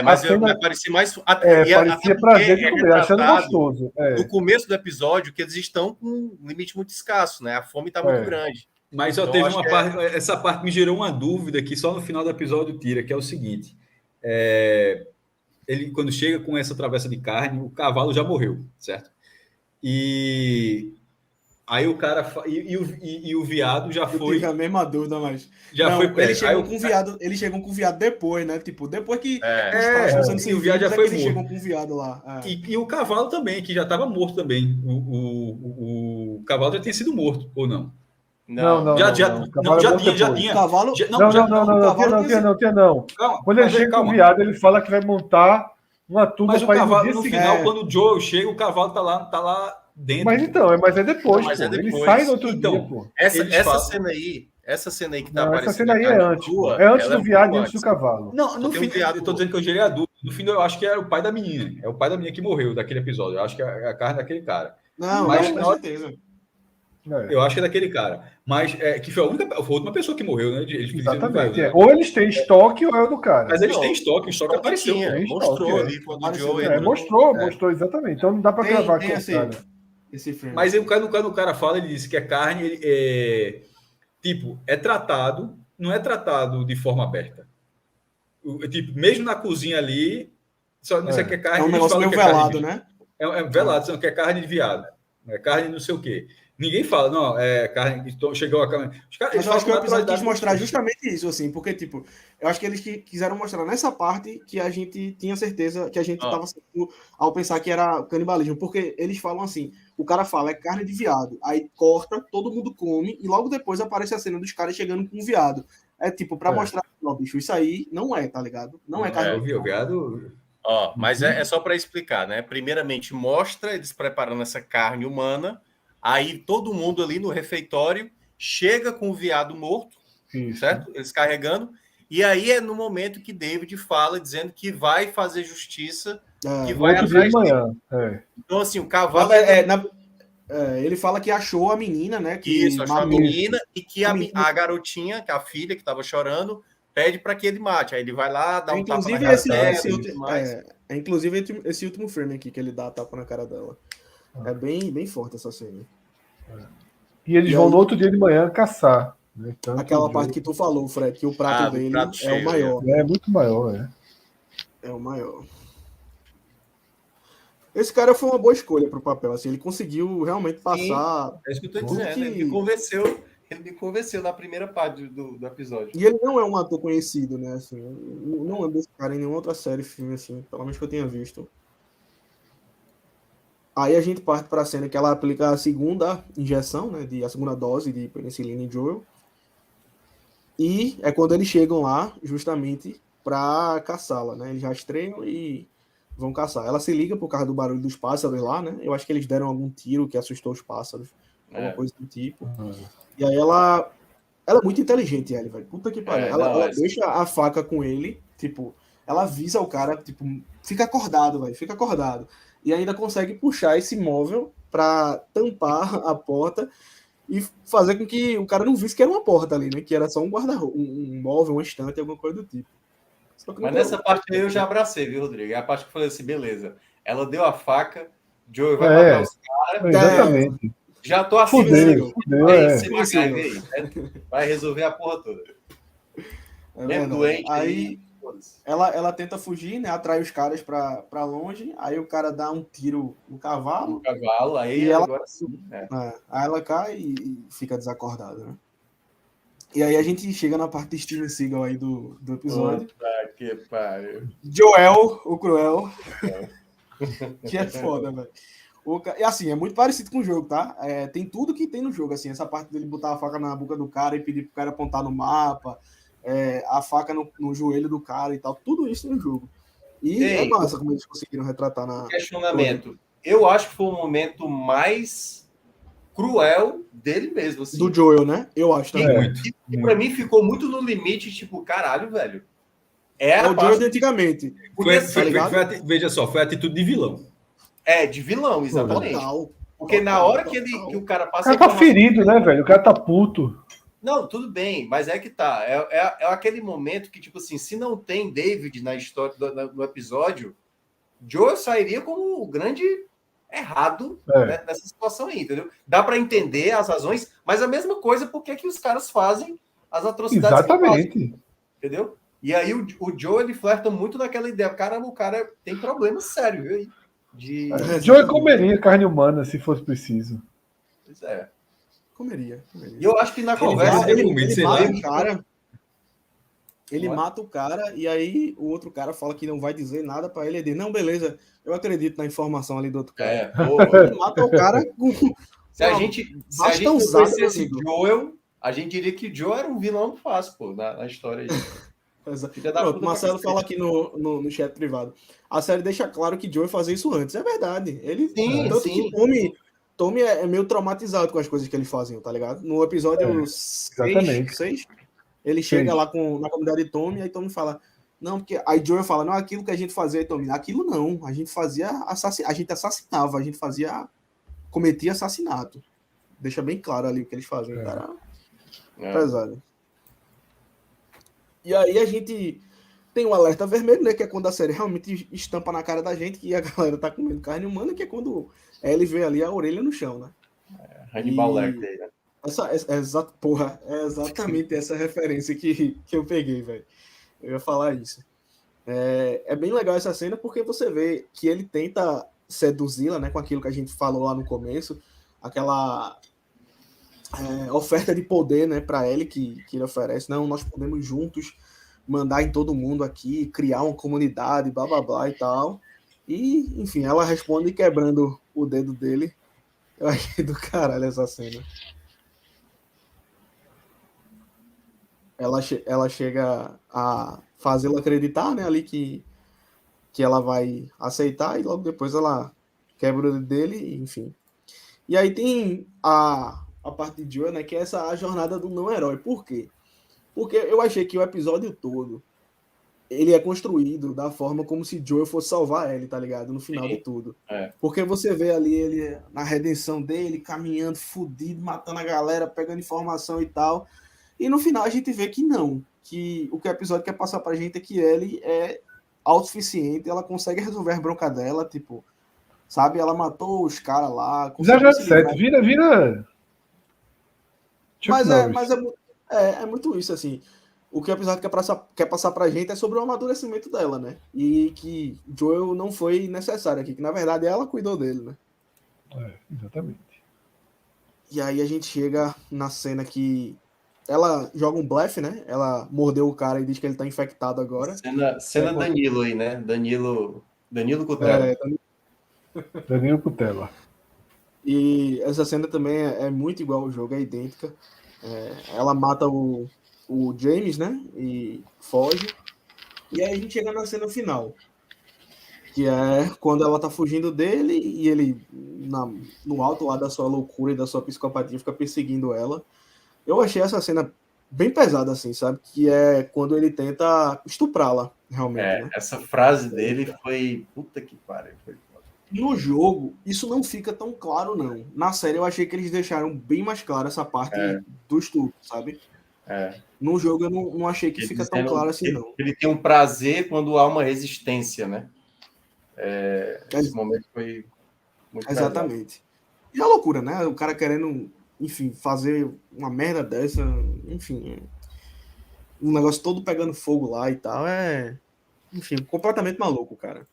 Mas vai parecer mais. Parecia prazer de comer, achando gostoso. No começo do episódio, que eles estão com um limite muito escasso, né? A fome está muito grande. Mas só teve uma parte. Essa parte me gerou uma dúvida que só no final do episódio tira, que é o seguinte. Ele, quando chega com essa travessa de carne, o cavalo já morreu, certo? E aí o cara e o viado já foi. Eu tive a mesma dúvida, mas já não, foi perto. Eles chegam com o viado depois, né? Tipo, depois que o viado já foi eles chegam com o viado lá. E o cavalo também, que já estava morto também. O cavalo já tinha sido morto ou não? Não. Já tinha. Não. Quando ele chega com o viado, ele fala que vai montar uma turma Mas o para ir no cavalo, dia no seguinte. final, quando o Joe chega, o cavalo tá lá dentro. Mas então, mas é depois, Não, mas pô. é depois. Ele sai no outro Então, dia, pô. Essa cena aí que tá Não, essa aparecendo cena aí a é carne antes, crua, pô. É antes ela do viado e muito antes do cavalo. Não, no tem um fim, viado eu tô dizendo que eu gerei a dúvida. No fim, eu acho que era o pai da menina. É o pai da menina que morreu daquele episódio. Eu acho que é a carne daquele cara. Não, Mas com na hora- certeza. Eu acho que é daquele cara. Mas que foi foi a última pessoa que morreu, né? Eles fizeram Exatamente. né? Ou eles têm estoque ou é o do cara. Mas eles Não, têm estoque, o estoque apareceu. tinha, Tem mostrou estoque, ali quando o Apareceu, Joe é, entra. Mostrou exatamente. Então não dá para gravar que é o cara. Esse filme. Mas aí, quando o cara fala, ele disse que a carne, tipo, é tratado, não é tratado de forma aberta. Tipo, mesmo na cozinha ali, só não sei o que é carne. É um eles negócio falam meio que é carne velado, de- né? É velado, são que é carne de viado. É carne não sei o quê. Ninguém fala, não, é carne. Chegou a carne. Os caras, Mas eles eu acho falam que o com episódio quis naturalidade. mostrar justamente isso, assim, porque, tipo, eu acho que eles quiseram mostrar nessa parte que a gente tinha certeza que a gente tava sendo ao pensar que era canibalismo, porque eles falam assim, o cara fala, é carne de viado, aí corta, todo mundo come, e logo depois aparece a cena dos caras chegando com um viado. É tipo, pra mostrar, ó, bicho, isso aí não é, tá ligado? Não é carne de O viado. Ó, mas é só para explicar, né? Primeiramente, mostra eles preparando essa carne humana, aí todo mundo ali no refeitório chega com o viado morto, Isso. certo? Eles carregando, e aí é no momento que David fala, dizendo que vai fazer justiça, que No vai outro dia de atrás manhã. dele. Então, assim, o cavalo... ele fala que achou a menina, né? Que Isso, achou a matou menina, e que a menina. a garotinha, que é a filha que estava chorando, pede para que ele mate. Aí ele vai lá, dá um tapa na Inclusive, cara esse, dela, esse, e ulti- tudo mais. inclusive esse último frame aqui que ele dá a tapa na cara dela. É bem, bem forte essa cena. E eles vão no outro dia de manhã caçar. Né? Tanto Aquela o parte Joe- que tu falou, Fred, que o prato do dele prato é cheio, o maior. É muito maior, é. É o maior. Esse cara foi uma boa escolha pro papel, assim, ele conseguiu realmente passar. É isso que eu tô tudo dizendo, que- ele me convenceu na primeira parte do episódio. E ele não é um ator conhecido, né? Assim, eu não lembro desse cara em nenhuma outra série, filme, assim, pelo menos que eu tenha visto. Aí a gente parte para a cena que ela aplica a segunda injeção, né? A segunda dose de penicilina em Joel. E é quando eles chegam lá, justamente, para caçá-la, né? Eles rastreiam e vão caçar. Ela se liga por causa do barulho dos pássaros lá, né? Eu acho que eles deram algum tiro que assustou os pássaros, alguma coisa do tipo. E aí ela é muito inteligente, ele, velho. Puta que pariu. Ela deixa a faca com ele, tipo, ela avisa o cara, tipo, fica acordado, velho, fica acordado. E ainda consegue puxar esse móvel para tampar a porta e fazer com que o cara não visse que era uma porta ali, né? Que era só um guarda-roupa, um móvel, um estante, alguma coisa do tipo. Mas nessa parte aí eu já abracei, viu, Rodrigo? É a parte que eu falei assim, beleza. Ela deu a faca, Joey vai matar os caras. Exatamente. Já tô assim, Fudeu, esse MacGyver aí, né? Vai resolver a porra toda. Doente aí ela tenta fugir, né? Atrai os caras pra longe, aí o cara dá um tiro no cavalo. Aí ela, agora sim. Aí ela cai e fica desacordada, né? E aí a gente chega na parte de Steven Seagal aí do episódio. Puta que pariu. Joel, o Cruel. Que é foda, velho. E assim, é muito parecido com o jogo, tá? Tem tudo que tem no jogo, assim, essa parte dele botar a faca na boca do cara e pedir pro cara apontar no mapa, a faca no joelho do cara e tal, tudo isso no jogo. E é massa como eles conseguiram retratar na... Questionamento. Eu acho que foi o momento mais cruel dele mesmo, assim. Do Joel, né? Eu acho também. E pra mim ficou muito no limite, tipo, caralho, velho. É o Joel de antigamente. Veja só, foi a atitude de vilão. De vilão, exatamente. Porque na hora que o cara passa... O cara tá ferido, né, velho? O cara tá puto. Não, tudo bem, mas é que tá. É aquele momento que, tipo assim, se não tem David na história do episódio, Joel sairia como o grande errado nessa situação aí, entendeu? Dá para entender as razões, mas a mesma coisa porque que os caras fazem as atrocidades. Exatamente. Que fazem, entendeu? E aí o Joel, ele flerta muito naquela ideia. O cara tem problema sério, viu? Joel comeria carne humana se fosse preciso. Pois é. Comeria. E eu acho que na conversa ele mata o cara. Ele mata o cara e aí o outro cara fala que não vai dizer nada pra ele. Ele diz, não, beleza, eu acredito na informação ali do outro cara. Ele mata o cara com... Se a gente não conhecesse Joel, a gente diria que Joel era um vilão fácil, pô, na história aí. Pronto, Marcelo fala aqui no chat privado. A série deixa claro que Joey fazia isso antes. É verdade. Ele, tanto que Tommy é meio traumatizado com as coisas que eles faziam, tá ligado? No episódio 6, ele chega lá na comunidade de Tommy, aí Tommy fala, não, porque aí Joey fala, não, aquilo que a gente fazia, Tommy, aquilo não, a gente fazia a gente assassinava, a gente cometia assassinato. Deixa bem claro ali o que eles faziam, cara. Pesado. E aí a gente tem um alerta vermelho, né? Que é quando a série realmente estampa na cara da gente que a galera tá comendo carne humana, que é quando ele vê ali a orelha no chão, né? Hannibal Lecter, né? É exatamente essa referência que eu peguei, velho. Eu ia falar isso. É bem legal essa cena porque você vê que ele tenta seduzi-la, né? Com aquilo que a gente falou lá no começo, aquela oferta de poder, né, para ele que ele oferece. Não, nós podemos juntos mandar em todo mundo aqui, criar uma comunidade, blá blá blá e tal. E, enfim, ela responde quebrando o dedo dele. Eu achei do caralho essa cena. Ela chega a fazê-lo acreditar, né, ali que ela vai aceitar e logo depois ela quebra o dedo dele, enfim. E aí tem a parte de Joel, né, que é a jornada do não-herói. Por quê? Porque eu achei que o episódio todo ele é construído da forma como se Joel fosse salvar ele, tá ligado? No final de tudo. Porque você vê ali ele na redenção dele, caminhando, fudido, matando a galera, pegando informação e tal. E no final a gente vê que não. Que o que o episódio quer passar pra gente é que ele é autossuficiente, ela consegue resolver a bronca dela, tipo, sabe? Ela matou os caras lá. 007, vira. Mas é muito isso, assim. O que o episódio quer passar pra gente é sobre o amadurecimento dela, né? E que Joel não foi necessário aqui, que na verdade ela cuidou dele, né? Exatamente. E aí a gente chega na cena que ela joga um blefe, né? Ela mordeu o cara e diz que ele tá infectado agora. Cena Danilo aí, né? Danilo Cutela. Danilo Cutela. E essa cena também é muito igual ao jogo, é idêntica. Ela mata o James, né? E foge. E aí a gente chega na cena final. Que é quando ela tá fugindo dele e ele, no alto lá da sua loucura e da sua psicopatia, fica perseguindo ela. Eu achei essa cena bem pesada, assim, sabe? Que é quando ele tenta estuprá-la, realmente. Né? Essa frase dele foi... Puta que pariu. No jogo, isso não fica tão claro, não. Na série, eu achei que eles deixaram bem mais claro essa parte do estupro, sabe? No jogo, eu não achei que fica tão claro assim, não. Ele tem um prazer quando há uma resistência, né? Esse momento foi muito exatamente. Pesado. E a loucura, né? O cara querendo, enfim, fazer uma merda dessa, enfim, um negócio todo pegando fogo lá e tal, enfim, completamente maluco, cara.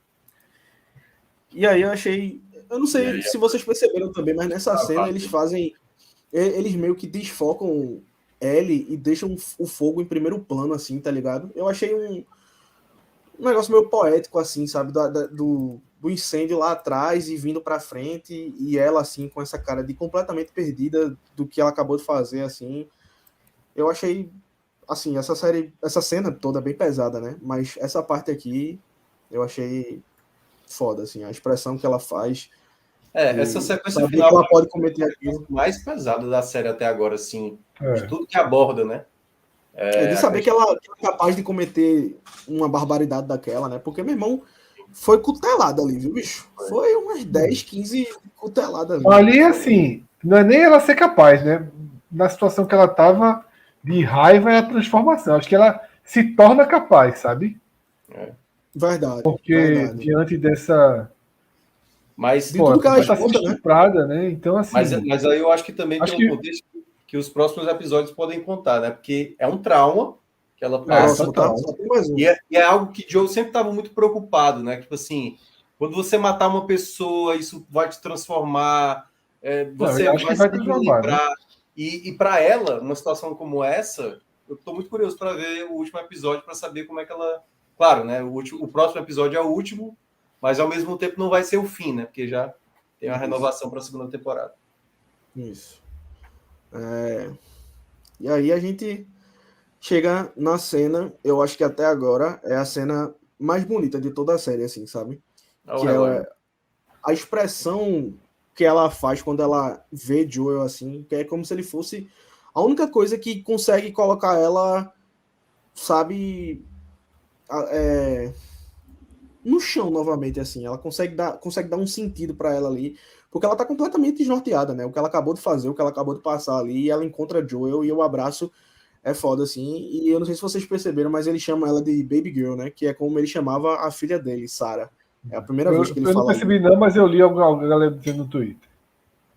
E aí eu achei, eu não sei se vocês perceberam também, mas nessa cena eles meio que desfocam Ellie e deixam o fogo em primeiro plano, assim, tá ligado? Eu achei um negócio meio poético, assim, sabe? Do incêndio lá atrás e vindo pra frente, e ela, assim, com essa cara de completamente perdida do que ela acabou de fazer, assim. Eu achei, assim, essa cena toda bem pesada, né? Mas essa parte aqui, eu achei foda, assim, a expressão que ela faz. Essa sequência final que ela pode cometer aquilo. Mais pesada da série até agora, assim, de tudo que aborda, né? De saber que ela é capaz de cometer uma barbaridade daquela, né? Porque, meu irmão, foi cutelada ali, viu, bicho? Foi umas 10, 15 cuteladas ali. Ali, assim, não é nem ela ser capaz, né? Na situação que ela tava de raiva é a transformação. Acho que ela se torna capaz, sabe? Verdade. Porque diante dessa... Mas de tudo que ela está sendo estuprada, né? Então, assim... Mas aí eu acho que também tem um contexto que os próximos episódios podem contar, né? Porque é um trauma que ela passa. E é algo que Joe sempre estava muito preocupado, né? Tipo assim, quando você matar uma pessoa, isso vai te transformar, você vai se lembrar. Né? E para ela, uma situação como essa, eu estou muito curioso para ver o último episódio, para saber como é que ela... Claro, né? O próximo episódio é o último, mas ao mesmo tempo não vai ser o fim, né? Porque já tem uma renovação para a segunda temporada. Isso. E aí a gente chega na cena, eu acho que até agora é a cena mais bonita de toda a série, assim, sabe? Que é a expressão que ela faz quando ela vê Joel, assim, que é como se ele fosse a única coisa que consegue colocar ela, sabe, no chão novamente, assim. Ela consegue dar um sentido para ela ali, porque ela tá completamente desnorteada, né? O que ela acabou de fazer, o que ela acabou de passar ali, e ela encontra Joel e o abraço é foda, assim. E eu não sei se vocês perceberam, mas ele chama ela de Baby Girl, né? Que é como ele chamava a filha dele, Sarah. É a primeira vez que ele fala. Eu não percebi, não, mas eu li alguma galera dizendo no Twitter.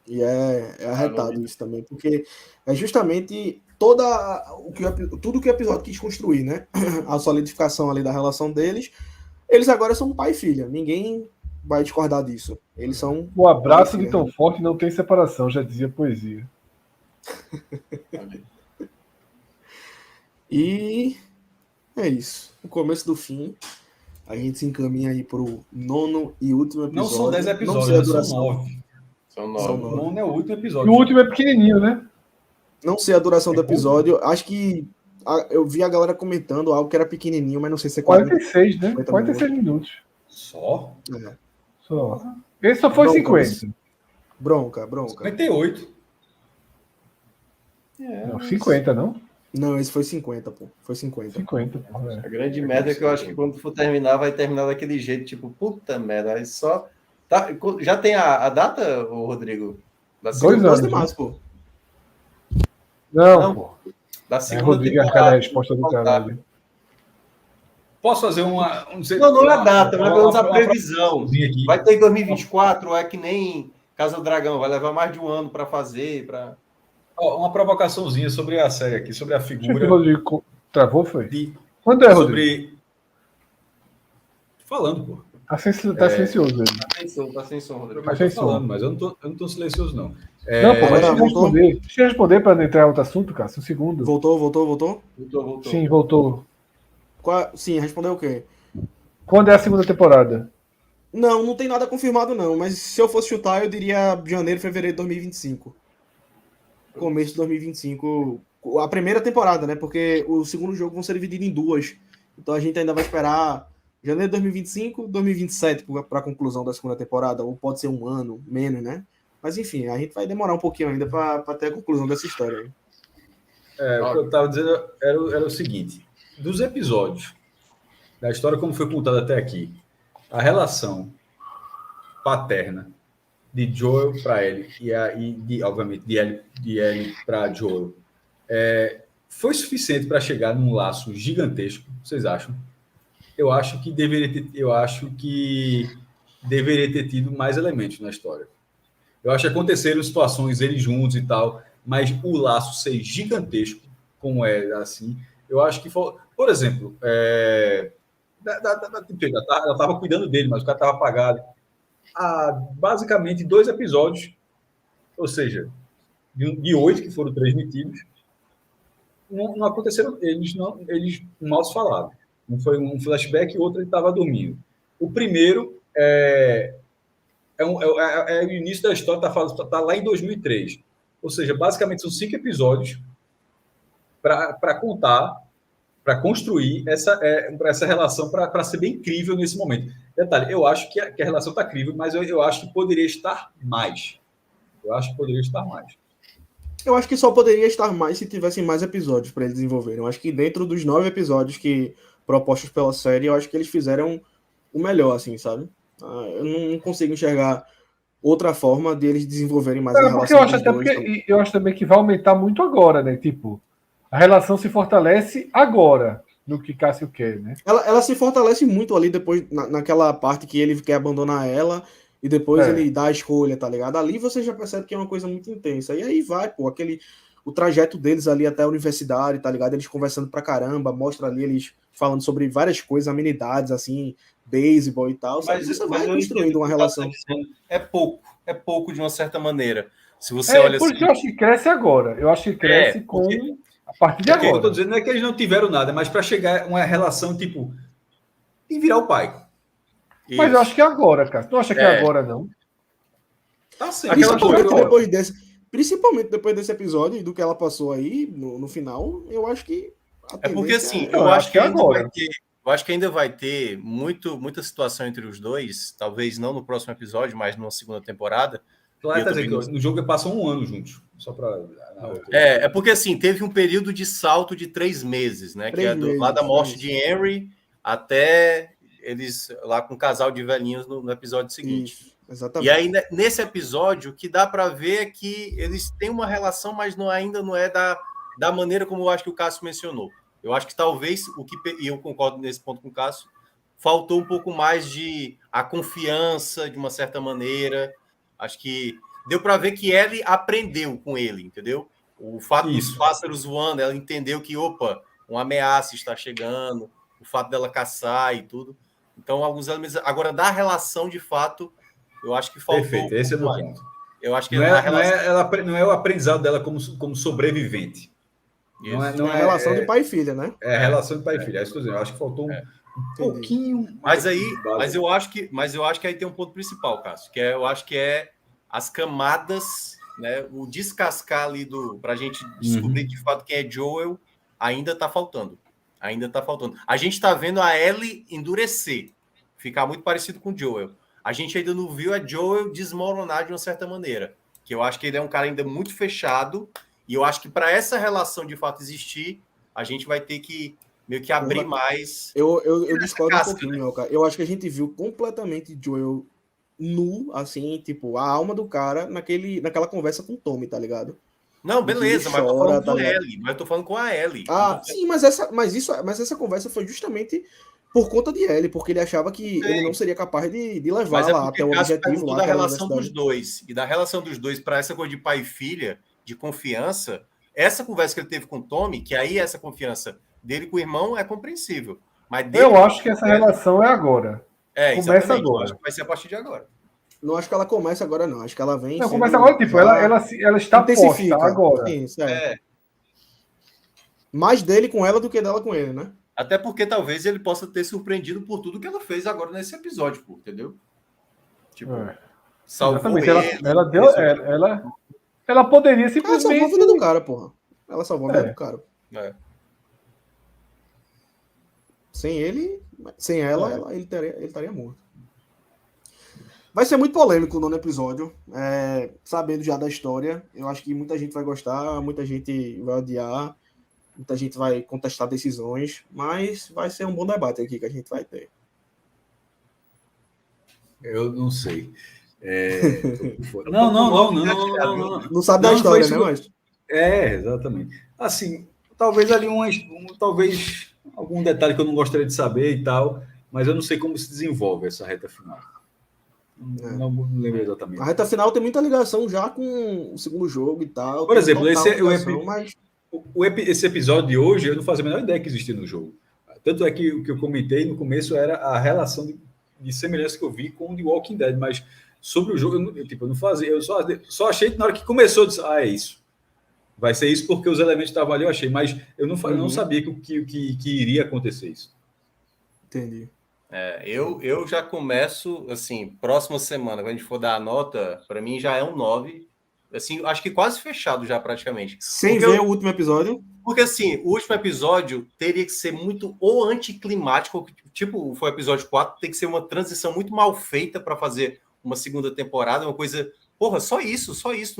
E é arretado isso também, porque é justamente tudo que o episódio quis construir, né? A solidificação ali da relação deles. Eles agora são pai e filha. Ninguém vai discordar disso. Eles são. O abraço de tão forte não tem separação, já dizia poesia. E é isso. O começo do fim. A gente se encaminha aí pro 9º e último episódio. Não são 10 episódios, são 9. São 9. O 9 é o último E episódio. o último é pequenininho, né? Não sei a duração do episódio. Acho que eu vi a galera comentando algo que era pequenininho, mas não sei se é 46, né? 46 minutos. Só? É. Só. Esse só foi Bronca, 50. Bronca. 58. Não, 50, não? Não, esse foi 50, pô. Foi 50. 50, pô. A grande merda é que eu acho que quando for terminar, vai terminar daquele jeito, tipo, puta merda, aí só... Tá, já tem a data, o Rodrigo? Da 2 anos. 12 de março, pô. Não, pô. Da É, segunda Rodrigo, aquela resposta do caralho. Posso fazer uma... Não é a data, mas pelo menos a previsão. Aqui. Vai ter em 2024, ou é que nem Casa do Dragão, vai levar mais de um ano para fazer, para... Uma provocaçãozinha sobre a série aqui, sobre a figura... O Rodrigo travou, foi? Quando é, Rodrigo? Falando, pô. Tá silencioso ele. Tá sem som, Rodrigo. Mas tô falando, mas eu não tô silencioso, não. Não, pô, mas deixa eu responder para entrar em outro assunto, cara. Um segundo. Voltou? Voltou. Sim, voltou. Sim, respondeu o quê? Quando é a segunda temporada? Não tem nada confirmado, não. Mas se eu fosse chutar, eu diria janeiro, fevereiro de 2025. Começo de 2025. A primeira temporada, né? Porque o segundo jogo vão ser dividido em 2. Então a gente ainda vai esperar janeiro de 2025, 2027 para a conclusão da segunda temporada. Ou pode ser um ano, menos, né? Mas enfim, a gente vai demorar um pouquinho ainda para ter a conclusão dessa história aí. O que eu estava dizendo era o seguinte: dos episódios, da história como foi contada até aqui, a relação paterna de Joel para Ellie obviamente de Ellie para Joel foi suficiente para chegar num laço gigantesco, vocês acham? Eu acho que deveria ter tido mais elementos na história. Eu acho que aconteceram situações eles juntos e tal, mas o laço ser gigantesco, como é assim, eu acho que foi, por exemplo, ela estava cuidando dele, mas o cara estava apagado. Há basicamente 2 episódios, ou seja, de 8 que foram transmitidos, não aconteceram, eles mal se falavam. Um foi um flashback e o outro ele estava dormindo. O primeiro o início da história, está lá em 2003. Ou seja, basicamente são 5 episódios para contar, para construir essa relação, para ser bem crível nesse momento. Detalhe, eu acho que a relação está crível, mas eu acho que poderia estar mais. Eu acho que só poderia estar mais se tivessem mais episódios para eles desenvolverem. Eu acho que dentro dos 9 episódios propostos pela série, eu acho que eles fizeram o melhor, assim, sabe? Eu não consigo enxergar outra forma de eles desenvolverem mais a relação. Eu acho também que vai aumentar muito agora, né? Tipo, a relação se fortalece agora no que Cássio quer, né? Ela se fortalece muito ali depois, naquela parte que ele quer abandonar ela e depois ele dá a escolha, tá ligado? Ali você já percebe que é uma coisa muito intensa. E aí vai, pô, o trajeto deles ali até a universidade, tá ligado? Eles conversando pra caramba, mostra ali eles falando sobre várias coisas, amenidades, assim, beisebol e tal. Mas você vai construindo uma relação. É pouco de uma certa maneira. Se você olha por assim... isso eu acho que cresce agora. Eu acho que cresce a partir de agora. O que eu tô dizendo não é que eles não tiveram nada, mas para chegar uma relação, tipo, e virar o pai. Isso. Mas eu acho que é agora, cara. Tu não acha que é agora, não? Tá sim. Principalmente depois desse episódio e do que ela passou aí no final, eu acho que É porque assim, eu acho que agora. Eu acho que ainda vai ter muita situação entre os dois, talvez não no próximo episódio, mas numa segunda temporada. Claro, tá dizendo que no jogo passam um ano juntos, só para. É porque assim, teve um período de salto de 3 meses, né? 3 que é lá da morte de Henry até eles lá com um casal de velhinhos no episódio seguinte. Isso, exatamente. E aí, nesse episódio, o que dá para ver é que eles têm uma relação, mas ainda não é da maneira como eu acho que o Cássio mencionou. Eu acho que talvez, e eu concordo nesse ponto com o Cássio, faltou um pouco mais de a confiança, de uma certa maneira. Acho que deu para ver que Ellie aprendeu com ele, entendeu? O fato dos pássaros voando, ela entendeu que, opa, uma ameaça está chegando, o fato dela caçar e tudo. Então, alguns elementos. Agora, da relação, de fato, eu acho que faltou. Perfeito, esse é o meu ponto. Eu acho que não é o aprendizado dela como sobrevivente. Não é a relação de pai e filha, né? É a relação de pai e filha. É isso que eu acho que faltou um pouquinho. Mas eu acho que aí tem um ponto principal, Cássio, que eu acho que é as camadas, né? O descascar ali para a gente descobrir de fato quem é Joel ainda está faltando. A gente está vendo a Ellie endurecer, ficar muito parecido com o Joel. A gente ainda não viu a Joel desmoronar de uma certa maneira, que eu acho que ele é um cara ainda muito fechado, e eu acho que para essa relação de fato existir, a gente vai ter que meio que abrir mais. Eu discordo um pouquinho, cara. Eu acho que a gente viu completamente Joel nu, assim, tipo, a alma do cara naquela conversa com o Tommy, tá ligado? Não, beleza, mas eu tô falando com a Ellie. Mas eu tô falando com a Ellie. Sim, mas essa conversa foi justamente por conta de Ellie, porque ele achava que ele não seria capaz de levar lá até o objetivo lá. Da relação dos dois. E da relação dos dois para essa coisa de pai e filha, de confiança, essa conversa que ele teve com o Tommy, que aí essa confiança dele com o irmão é compreensível. Mas eu acho que essa relação é agora. Começa agora. Acho que vai ser a partir de agora. Não acho que ela começa agora, não. Acho que ela vem. Não, começa agora, tipo, ela está posta agora. Isso, Mais dele com ela do que dela com ele, né? Até porque talvez ele possa ter surpreendido por tudo que ela fez agora nesse episódio, pô, entendeu? Tipo, salvou ele. Ela poderia simplesmente... Ela salvou a vida do cara, porra. Ela salvou a vida do cara. Sem ela, ele estaria morto. Vai ser muito polêmico o nono episódio, sabendo já da história. Eu acho que muita gente vai gostar, muita gente vai odiar, muita gente vai contestar decisões, mas vai ser um bom debate aqui que a gente vai ter. Eu não sei. Não. Não sabe da história, né, mas... Exatamente. Assim, talvez ali talvez algum detalhe que eu não gostaria de saber e tal, mas eu não sei como se desenvolve essa reta final. Não lembro exatamente. A reta final tem muita ligação já com o segundo jogo e tal. Por exemplo, esse episódio de hoje, eu não fazia a menor ideia que existia no jogo. Tanto é que o que eu comentei no começo era a relação de semelhança que eu vi com The Walking Dead, mas sobre o jogo, eu não fazia. Eu só achei que na hora que começou, eu disse, é isso. Vai ser isso porque os elementos estavam ali, eu achei, mas eu não sabia que iria acontecer isso. Entendi. Eu já começo, assim, próxima semana, quando a gente for dar a nota, para mim já é um 9. Assim, acho que quase fechado já praticamente. Sem ver o último episódio? Porque, assim, o último episódio teria que ser muito ou anticlimático, tipo, foi o episódio 4, tem que ser uma transição muito mal feita para fazer uma segunda temporada, uma coisa... Porra, só isso,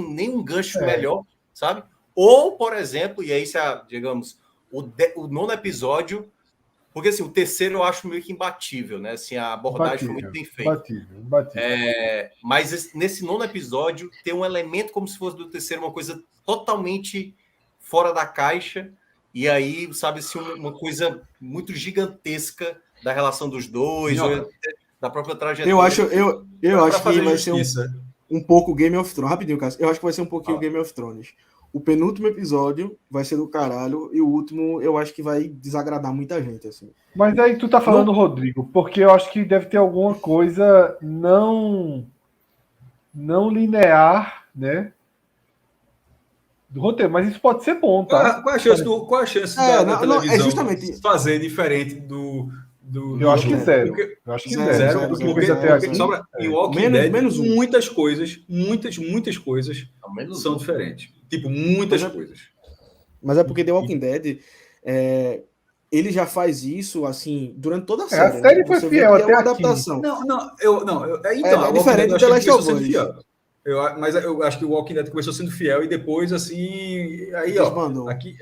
nem um gancho melhor, sabe? Ou, por exemplo, e aí, digamos, o nono episódio... Porque, assim, o terceiro eu acho meio que imbatível, né? Assim, a abordagem foi muito bem feita. Imbatível. Mas nesse nono episódio tem um elemento como se fosse do terceiro, uma coisa totalmente fora da caixa. E aí, sabe, assim, uma coisa muito gigantesca da relação dos dois, ou da própria trajetória. Eu acho que vai ser um pouco Game of Thrones. Rapidinho, Cássio. Eu acho que vai ser um pouquinho Game of Thrones. O penúltimo episódio vai ser do caralho e o último eu acho que vai desagradar muita gente, assim. Mas aí tu tá falando, Rodrigo, porque eu acho que deve ter alguma coisa não linear, né? Do roteiro, mas isso pode ser bom, tá? Qual a chance da televisão justamente fazer diferente do eu acho que zero. Eu acho que zero. Em Walking Dead, muitas coisas são diferentes. Tipo, muitas coisas. Mas é porque The Walking Dead ele já faz isso, assim, durante toda a A série. série né? foi Você vê fiel que é até uma aqui. adaptação. Então, É diferente do The Last of Us. Mas eu acho que o Walking Dead começou sendo fiel e depois, assim, aí, Desbandou. aqui,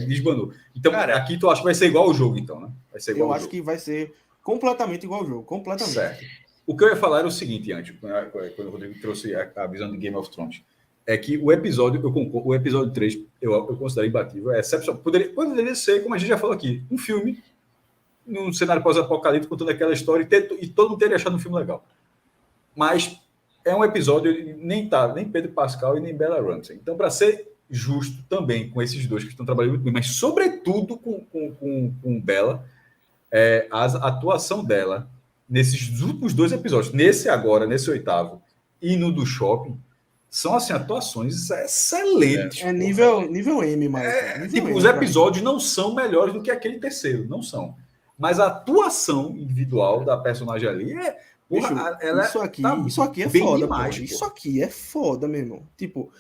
desbandou. Então, Cara, aqui tu acha que vai ser igual ao jogo, então, né? Vai ser igual Eu ao acho jogo. que vai ser completamente igual ao jogo. Completamente. Certo. O que eu ia falar era o seguinte, antes, quando o Rodrigo trouxe a visão de Game of Thrones, é que o episódio, eu concordo, o episódio 3, eu considero imbatível, é excepcional. Poderia ser, como a gente já falou aqui, um filme, num cenário pós-apocalíptico, contando aquela história e todo mundo teria achado um filme legal. Mas é um episódio, nem Pedro Pascal e nem Bella Ramsey. Então, para ser justo também com esses dois que estão trabalhando muito bem, mas sobretudo com Bella, a atuação dela nesses últimos 2 episódios, nesse 8º e no do shopping, são assim atuações excelentes. É nível M, mas os episódios não são melhores do que aquele terceiro, não são. Mas a atuação individual da personagem ali Bicho, isso aqui é foda, demais, pô. Isso aqui é foda, meu irmão. Tipo,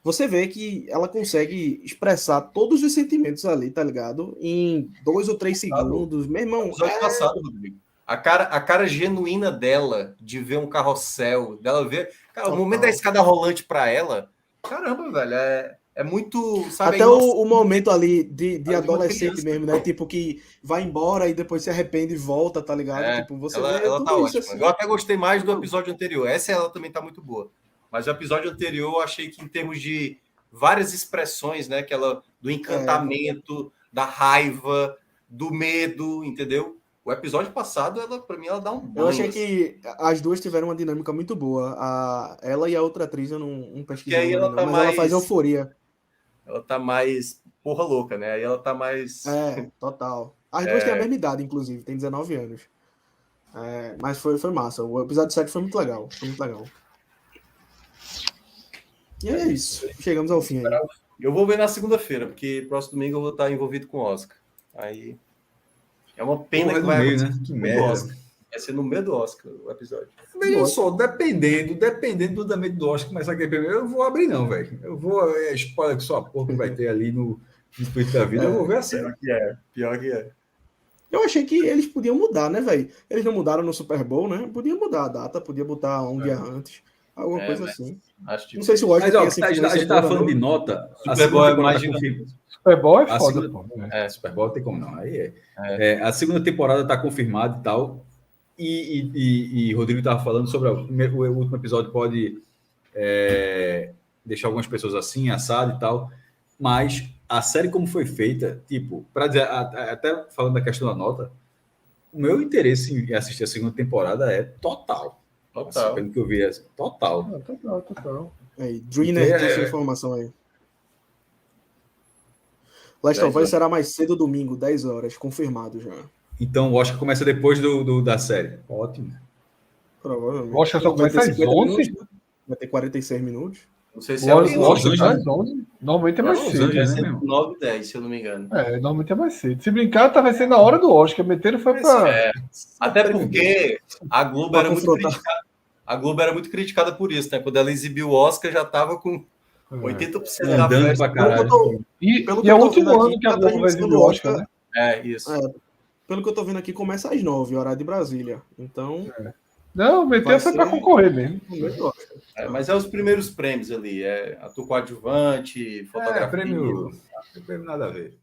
você vê que ela consegue expressar todos os sentimentos ali, tá ligado? Em 2 ou 3 segundos. Meu irmão, passado, Rodrigo. A cara genuína dela, de ver um carrossel, dela ver... Cara, o momento da escada rolante pra ela, caramba, velho, é muito... Sabe, até o momento ali de adolescente mesmo, né? Tipo, que vai embora e depois se arrepende e volta, tá ligado? Tipo, você vê ela tudo tá isso ótima. assim. Eu até gostei mais do episódio anterior. Essa ela também tá muito boa. Mas o episódio anterior eu achei que em termos de várias expressões, né? Do encantamento, da raiva, do medo, entendeu? O episódio passado, pra mim, ela dá um banho. Eu achei que as duas tiveram uma dinâmica muito boa. Ela e a outra atriz, eu não pesquisei. Aí ela tá mas mais... ela faz Euforia. Ela tá mais porra louca, né? Aí ela tá mais... Total. As duas têm a mesma idade, inclusive. Tem 19 anos. Mas foi massa. O episódio 7 foi muito legal. E é isso. Chegamos ao fim aí. Eu vou ver na segunda-feira, porque próximo domingo eu vou estar envolvido com o Oscar. Aí... É uma pena que vai meio, né? Que merda. Vai ser no meio do Oscar o episódio. Veja só, dependendo do andamento do Oscar, começar aqui primeiro, eu não vou abrir, não, velho. Eu vou. Spoiler que só a porra que vai ter ali no Twitter da vida, eu vou ver a série. Pior que é. Eu achei que eles podiam mudar, né, velho? Eles não mudaram no Super Bowl, né? Podiam mudar a data, podia botar um dia antes. Alguma coisa assim. Acho não sei se o Oscar tem a gente tava falando de nota. Super Bowl é mais Super Bowl é foda, pô. Super Bowl tem como não. Aí a segunda temporada está confirmada e tal. E Rodrigo estava falando sobre o último episódio pode deixar algumas pessoas assim, assado e tal. Mas a série como foi feita, tipo, para dizer, até falando da questão da nota, o meu interesse em assistir a segunda temporada é total. Assim, pelo que eu vi, total. Total. Aí, Dreamer tem essa informação aí. Last of Us será mais cedo domingo, 10 horas, confirmado já. Então o Oscar começa depois da série. Ótimo. Provavelmente. O Oscar só começa às 11? Vai ter 46 minutos. Não sei se é Los Angeles, às 11. Normalmente é mais cedo. Vai ser 9 e 10, se eu não me engano. Normalmente é mais cedo. Se brincar, vai ser na hora do Oscar. Meteram foi pra... Até porque a Globo era muito criticada. A Globo era muito criticada por isso, né? Quando ela exibiu o Oscar, já tava com 80% da festa. Pra caralho. E é o último ano que a Globo vai exibir o Oscar, né? Isso. Pelo que eu tô vendo aqui, começa às 9, horário de Brasília. Então... Não, meteu só pra concorrer mesmo. Mas os primeiros prêmios ali. Ator coadjuvante, fotografia. Prêmio nada a ver.